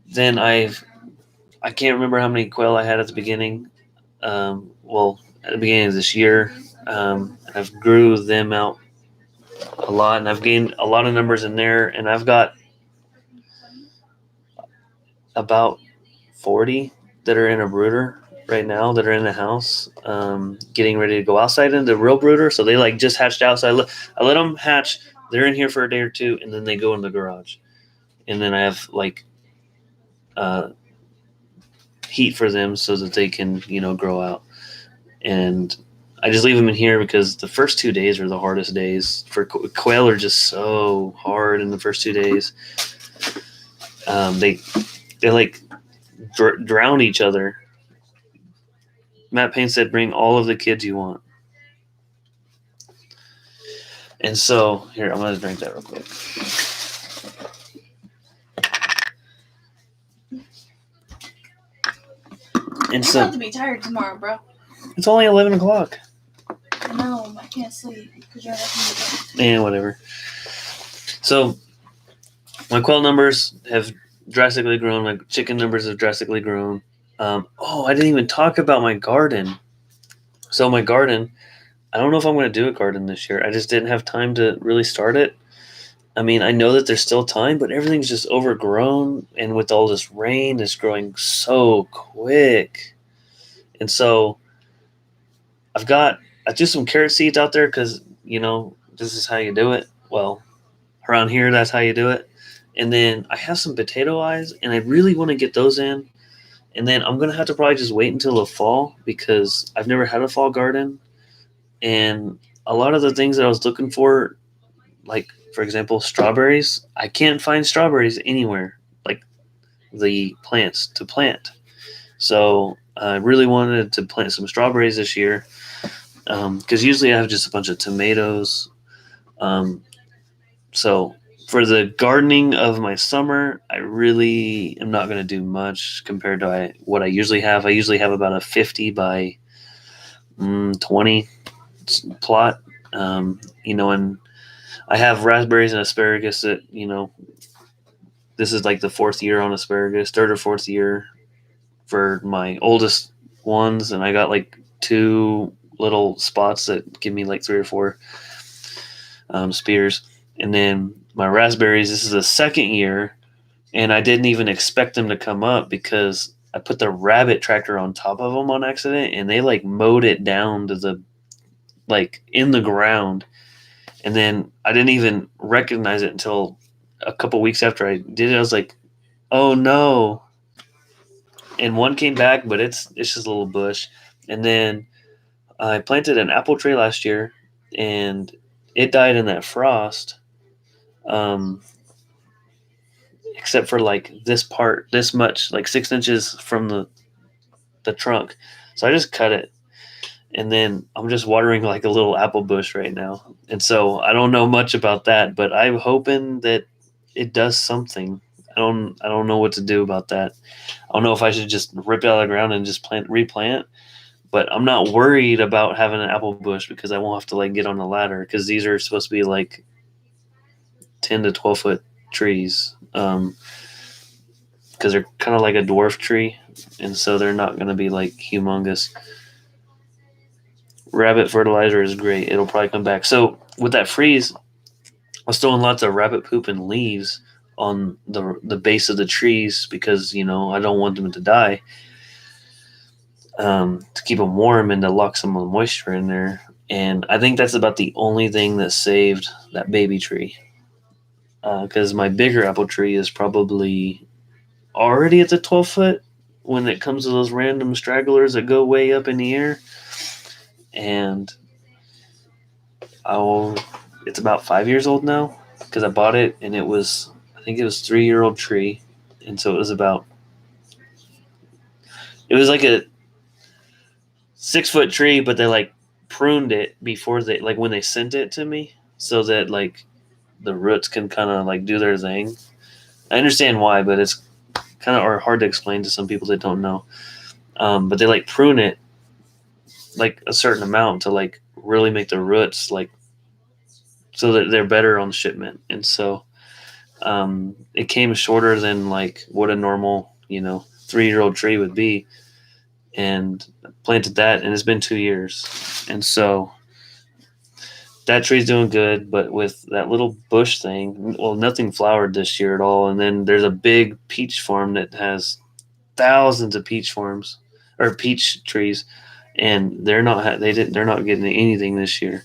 Speaker 1: Then I can't remember how many quail I had at the beginning. Well, at the beginning of this year, I've grew them out a lot, and I've gained a lot of numbers in there, and I've got about 40 that are in a brooder right now that are in the house, getting ready to go outside into the real brooder. So they like just hatched out. So I let them hatch. They're in here for a day or two, and then they go in the garage. And then I have like heat for them so that they can, grow out. And I just leave them in here because the first 2 days are the hardest days. For quail are just so hard in the first 2 days. They like drown each other. Matt Payne said, bring all of the kids you want. And so, here, I'm going to drink that real quick. And
Speaker 2: You're about to be tired tomorrow, bro.
Speaker 1: It's only 11 o'clock.
Speaker 2: No, I can't sleep because you're nothing to do.
Speaker 1: Yeah, whatever. So, my quail numbers have drastically grown. My chicken numbers have drastically grown. I didn't even talk about my garden. So my garden, I don't know if I'm going to do a garden this year. I just didn't have time to really start it. I mean, I know that there's still time, but everything's just overgrown. And with all this rain, it's growing so quick. And so I threw some carrot seeds out there because, this is how you do it. Well, around here, that's how you do it. And then I have some potato eyes, and I really want to get those in. And then I'm going to have to probably just wait until the fall because I've never had a fall garden. And a lot of the things that I was looking for, like, for example, strawberries, I can't find strawberries anywhere, like the plants to plant. So I really wanted to plant some strawberries this year because usually I have just a bunch of tomatoes. So for the gardening of my summer, I really am not going to do much compared to what I usually have. I usually have about a 50 by 20 plot, and I have raspberries and asparagus that, this is like the fourth year on asparagus, third or fourth year for my oldest ones. And I got like 2 little spots that give me like 3 or 4 spears. And then my raspberries, this is the second year, and I didn't even expect them to come up because I put the rabbit tractor on top of them on accident, and they like mowed it down to the, like, in the ground. And then I didn't even recognize it until a couple weeks after I did it. I was like, oh no. And one came back, but it's just a little bush. And then I planted an apple tree last year, and it died in that frost. Except for like this part, this much, like 6 inches from the trunk. So I just cut it, and then I'm just watering like a little apple bush right now. And so I don't know much about that, but I'm hoping that it does something. I don't know what to do about that. I don't know if I should just rip it out of the ground and just replant. But I'm not worried about having an apple bush because I won't have to like get on the ladder because these are supposed to be like 10 to 12 foot trees. Because they're kind of like a dwarf tree, and so they're not going to be like humongous. Rabbit fertilizer is great. It'll probably come back. So with that freeze, I was throwing lots of rabbit poop and leaves on the base of the trees because I don't want them to die. To keep them warm and to lock some of the moisture in there. And I think that's about the only thing that saved that baby tree. Because my bigger apple tree is probably already at the 12 foot when it comes to those random stragglers that go way up in the air. And it's about 5 years old now because I bought it and I think it was 3-year-old tree. And so it was like a 6-foot tree, but they like pruned it before they like when they sent it to me so that like the roots can kind of like do their thing. I understand why, but it's kind of hard to explain to some people that don't know. But they like prune it like a certain amount to like really make the roots like so that they're better on shipment. And so it came shorter than like what a normal 3-year-old tree would be, and planted that, and it's been 2 years, and so that tree's doing good. But with that little bush thing, well, nothing flowered this year at all. And then there's a big peach farm that has thousands of peach farms or peach trees, and they're not getting anything this year.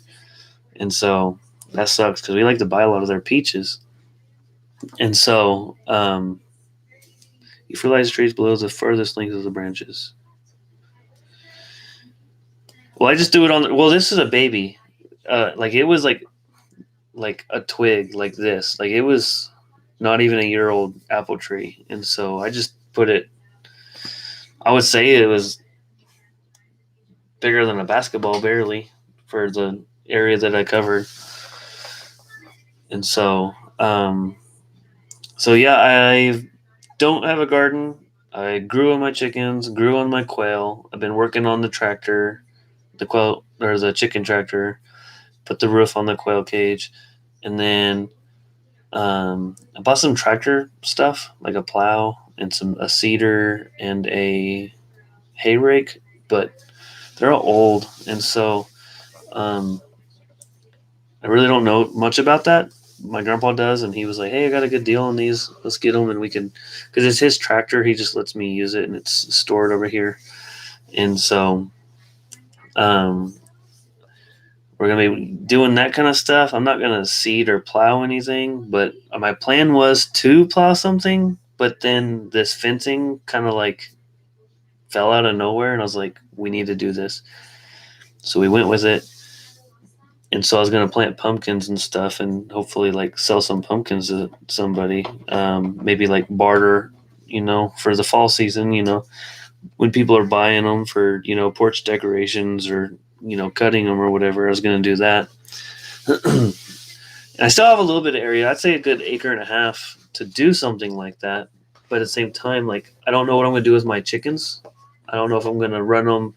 Speaker 1: And so that sucks because we like to buy a lot of their peaches. And so you fertilize trees below the furthest length of the branches. Well, I just do it well, this is a baby. Like it was like a twig like this. Like it was not even a year old apple tree. And so I just put it, I would say it was bigger than a basketball, barely, for the area that I covered. And so, yeah, I don't have a garden. I grew on my chickens, grew on my quail. I've been working on the tractor, the chicken tractor, put the roof on the quail cage, and then I bought some tractor stuff like a plow and a seeder and a hay rake, but they're all old, and so I really don't know much about that. My grandpa does, and he was like, "Hey, I got a good deal on these. Let's get them, and we can," because it's his tractor. He just lets me use it, and it's stored over here. And so, we're gonna be doing that kind of stuff. I'm not gonna seed or plow anything, but my plan was to plow something. But then this fencing kind of like fell out of nowhere, and I was like, "We need to do this." So we went with it. And so I was going to plant pumpkins and stuff and hopefully like sell some pumpkins to somebody, maybe like barter, for the fall season, when people are buying them for, porch decorations or, cutting them or whatever. I was going to do that. I still have a little bit of area. I'd say a good 1.5 acres to do something like that. But at the same time, like, I don't know what I'm going to do with my chickens. I don't know if I'm going to run them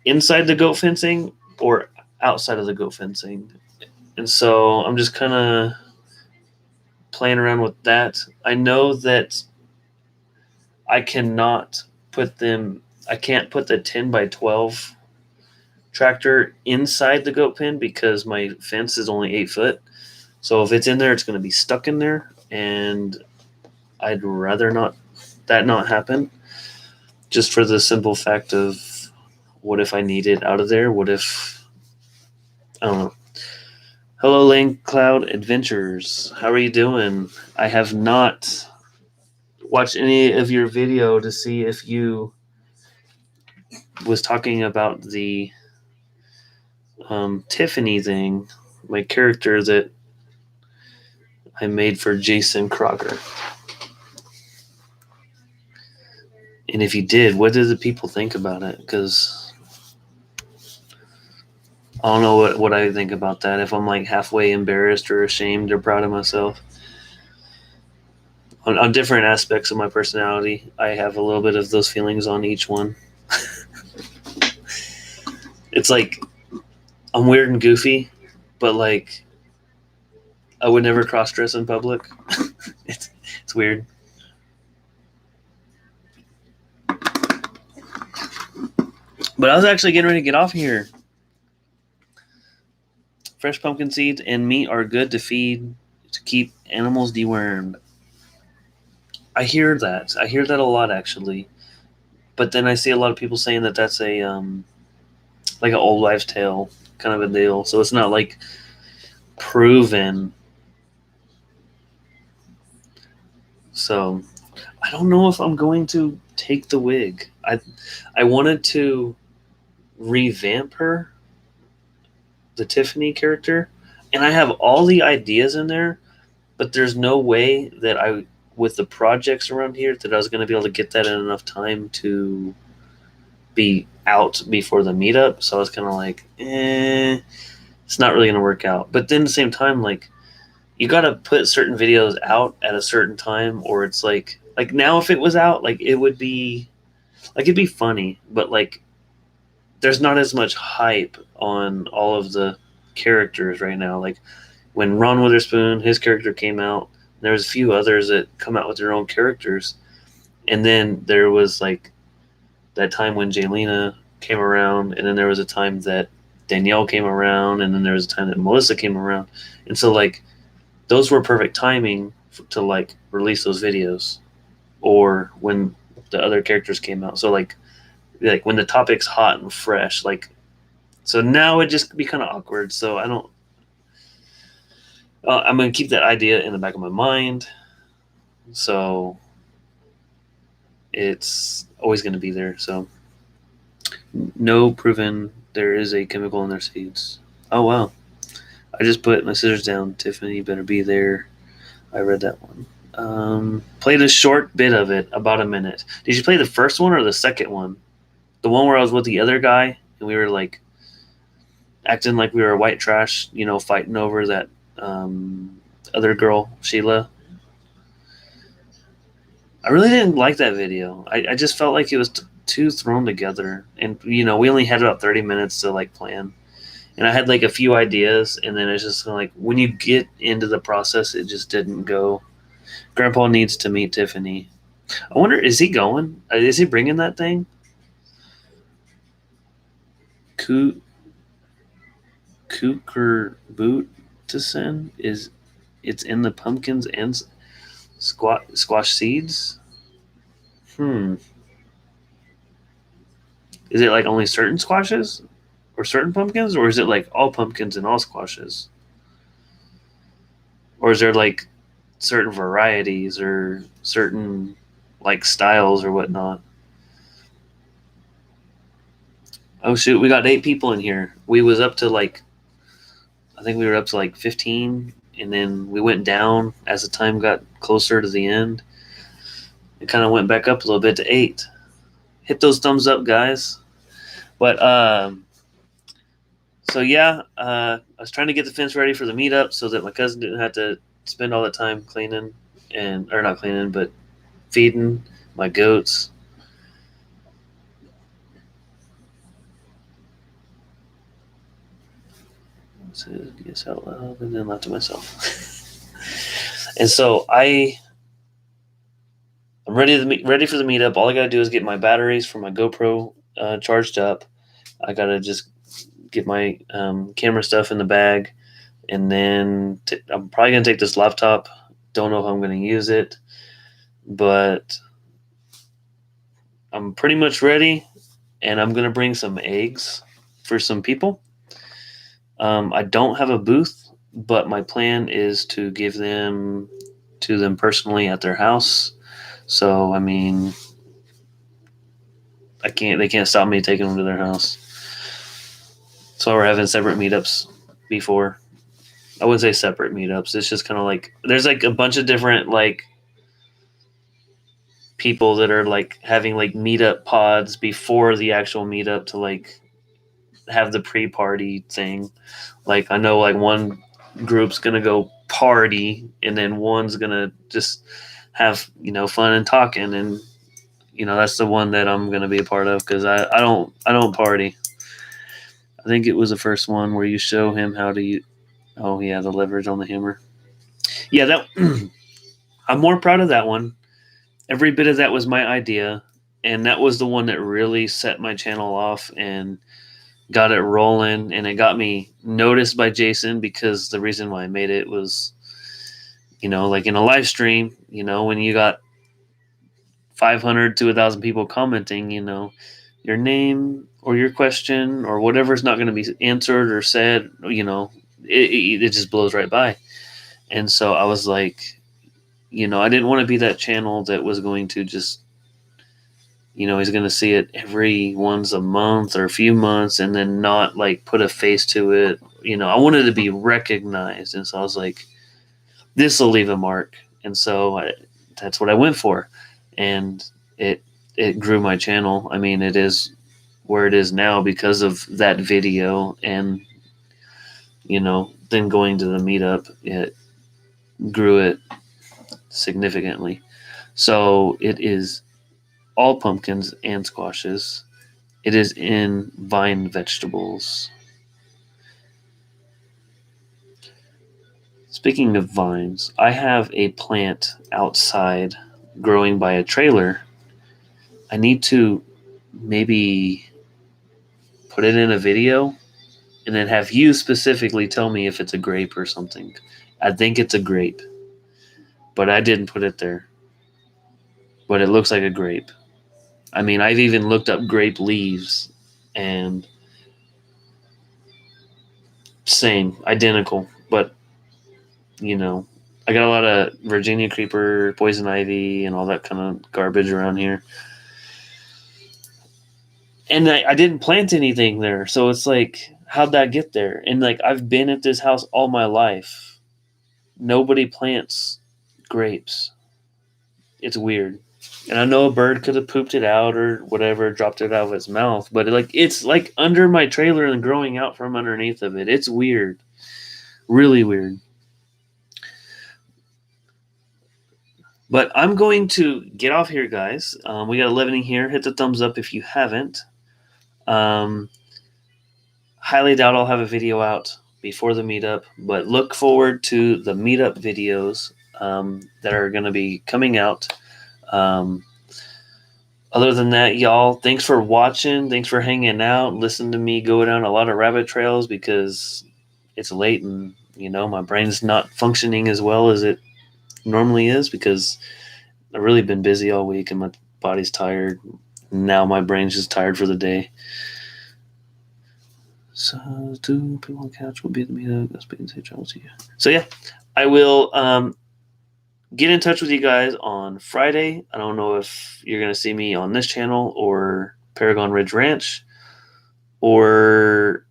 Speaker 1: inside the goat fencing or outside of the goat fencing. And so I'm just kind of playing around with that. I know that I can't put the 10 by 12 tractor inside the goat pen because my fence is only 8 foot. So if it's in there, it's going to be stuck in there, and I'd rather not happen, just for the simple fact of what if I need it out of there? What if, I don't know. Hello, Lane Cloud Adventures. How are you doing? I have not watched any of your video to see if you was talking about the Tiffany thing, my character that I made for Jason Crocker. And if you did, what did the people think about it? Because I don't know what I think about that. If I'm like halfway embarrassed or ashamed or proud of myself. on different aspects of my personality. I have a little bit of those feelings on each one. It's like I'm weird and goofy, but like I would never cross dress in public. it's it's weird. But I was actually getting ready to get off here. Fresh pumpkin seeds and meat are good to feed to keep animals dewormed. I hear that. I hear that a lot actually. But then I see a lot of people saying that that's a like an old wives' tale kind of a deal. So it's not like proven. So I don't know if I'm going to take the wig. I wanted to revamp her, the Tiffany character, and I have all the ideas in there, but there's no way that with the projects around here that I was going to be able to get that in enough time to be out before the meetup. So I was kind of like, it's not really going to work out. But then at the same time, like, you got to put certain videos out at a certain time, or it's like now if it was out, like it would be like it'd be funny, but like there's not as much hype on all of the characters right now. Like when Ron Witherspoon, his character came out, there was a few others that come out with their own characters, and then there was like that time when Jaylena came around, and then there was a time that Danielle came around, and then there was a time that Melissa came around, and so like those were perfect timing to like release those videos, or when the other characters came out. So like when the topic's hot and fresh, like so now it just be kind of awkward. So I don't. I'm gonna keep that idea in the back of my mind. So it's always gonna be there. So no proven there is a chemical in their seeds. Oh wow! I just put my scissors down. Tiffany better be there. I read that one. Played a short bit of it, about a minute. Did you play the first one or the second one? The one where I was with the other guy and we were like acting like we were white trash, fighting over that other girl, Sheila. I really didn't like that video. I just felt like it was too thrown together, and we only had about 30 minutes to like plan, and I had like a few ideas, and then it's just kind of like when you get into the process, it just didn't go. Grandpa needs to meet Tiffany. I wonder, is he going? Is he bringing that thing? Kooker to send is it's in the pumpkins and squash seeds. Is it like only certain squashes or certain pumpkins, or is it like all pumpkins and all squashes, or is there like certain varieties or certain like styles or whatnot? Oh shoot, we got 8 people in here. We was up to like, I think we were up to like 15, and then we went down as the time got closer to the end. It kind of went back up a little bit to 8. Hit those thumbs up, guys. But so yeah, I was trying to get the fence ready for the meetup so that my cousin didn't have to spend all the time cleaning or not cleaning, but feeding my goats. So guess out loud and then left to myself. And so I'm ready for the meetup. All I gotta do is get my batteries for my GoPro charged up. I gotta just get my camera stuff in the bag, and then I'm probably gonna take this laptop. Don't know if I'm gonna use it, but I'm pretty much ready, and I'm gonna bring some eggs for some people. I don't have a booth, but my plan is to give them to them personally at their house. So I mean, they can't stop me taking them to their house. So we're having separate meetups before. I wouldn't say separate meetups. It's just kind of like there's like a bunch of different like people that are like having like meetup pods before the actual meetup to like have the pre-party thing. Like I know like one group's gonna go party, and then one's gonna just have fun and talking, and that's the one that I'm gonna be a part of because I don't party. I think it was the first one where you show him how to use. Oh yeah, the leverage on the hammer. Yeah, that I'm more proud of that one. Every bit of that was my idea, and that was the one that really set my channel off and got it rolling, and it got me noticed by Jason because the reason why I made it was, like in a live stream, when you got 500 to 1,000 people commenting, your name or your question or whatever's not going to be answered or said, it just blows right by. And so I was like, I didn't want to be that channel that was going to just, he's going to see it every once a month or a few months and then not like put a face to it. I wanted to be recognized. And so I was like, this will leave a mark. And so that's what I went for. And it grew my channel. I mean, it is where it is now because of that video. And, then going to the meetup, it grew it significantly. So it is all pumpkins and squashes. It is in vine vegetables. Speaking of vines, I have a plant outside growing by a trailer. I need to maybe put it in a video and then have you specifically tell me if it's a grape or something. I think it's a grape, but I didn't put it there. But it looks like a grape. I mean, I've even looked up grape leaves and same, identical, but I got a lot of Virginia creeper, poison ivy, and all that kind of garbage around here. And I didn't plant anything there, so it's like, how'd that get there? And like, I've been at this house all my life. Nobody plants grapes. It's weird. And I know a bird could have pooped it out or whatever, dropped it out of its mouth, but it's like under my trailer and growing out from underneath of it. It's weird. Really weird. But I'm going to get off here, guys. We got 11 here. Hit the thumbs up if you haven't. Highly doubt I'll have a video out before the meetup, but look forward to the meetup videos that are going to be coming out. Other than that, y'all, thanks for watching. Thanks for hanging out. Listen to me go down a lot of rabbit trails because it's late and, my brain's not functioning as well as it normally is because I've really been busy all week and my body's tired. Now my brain's just tired for the day. So 2 people on the couch will be at the meetup. Go speak and say trouble to you. So yeah, I will get in touch with you guys on Friday. I don't know if you're going to see me on this channel or Paragon Ridge Ranch or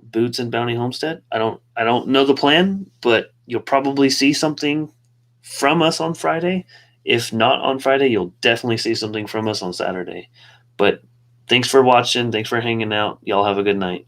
Speaker 1: Boots and Bounty Homestead. I don't know the plan, but you'll probably see something from us on Friday. If not on Friday, you'll definitely see something from us on Saturday. But thanks for watching. Thanks for hanging out. Y'all have a good night.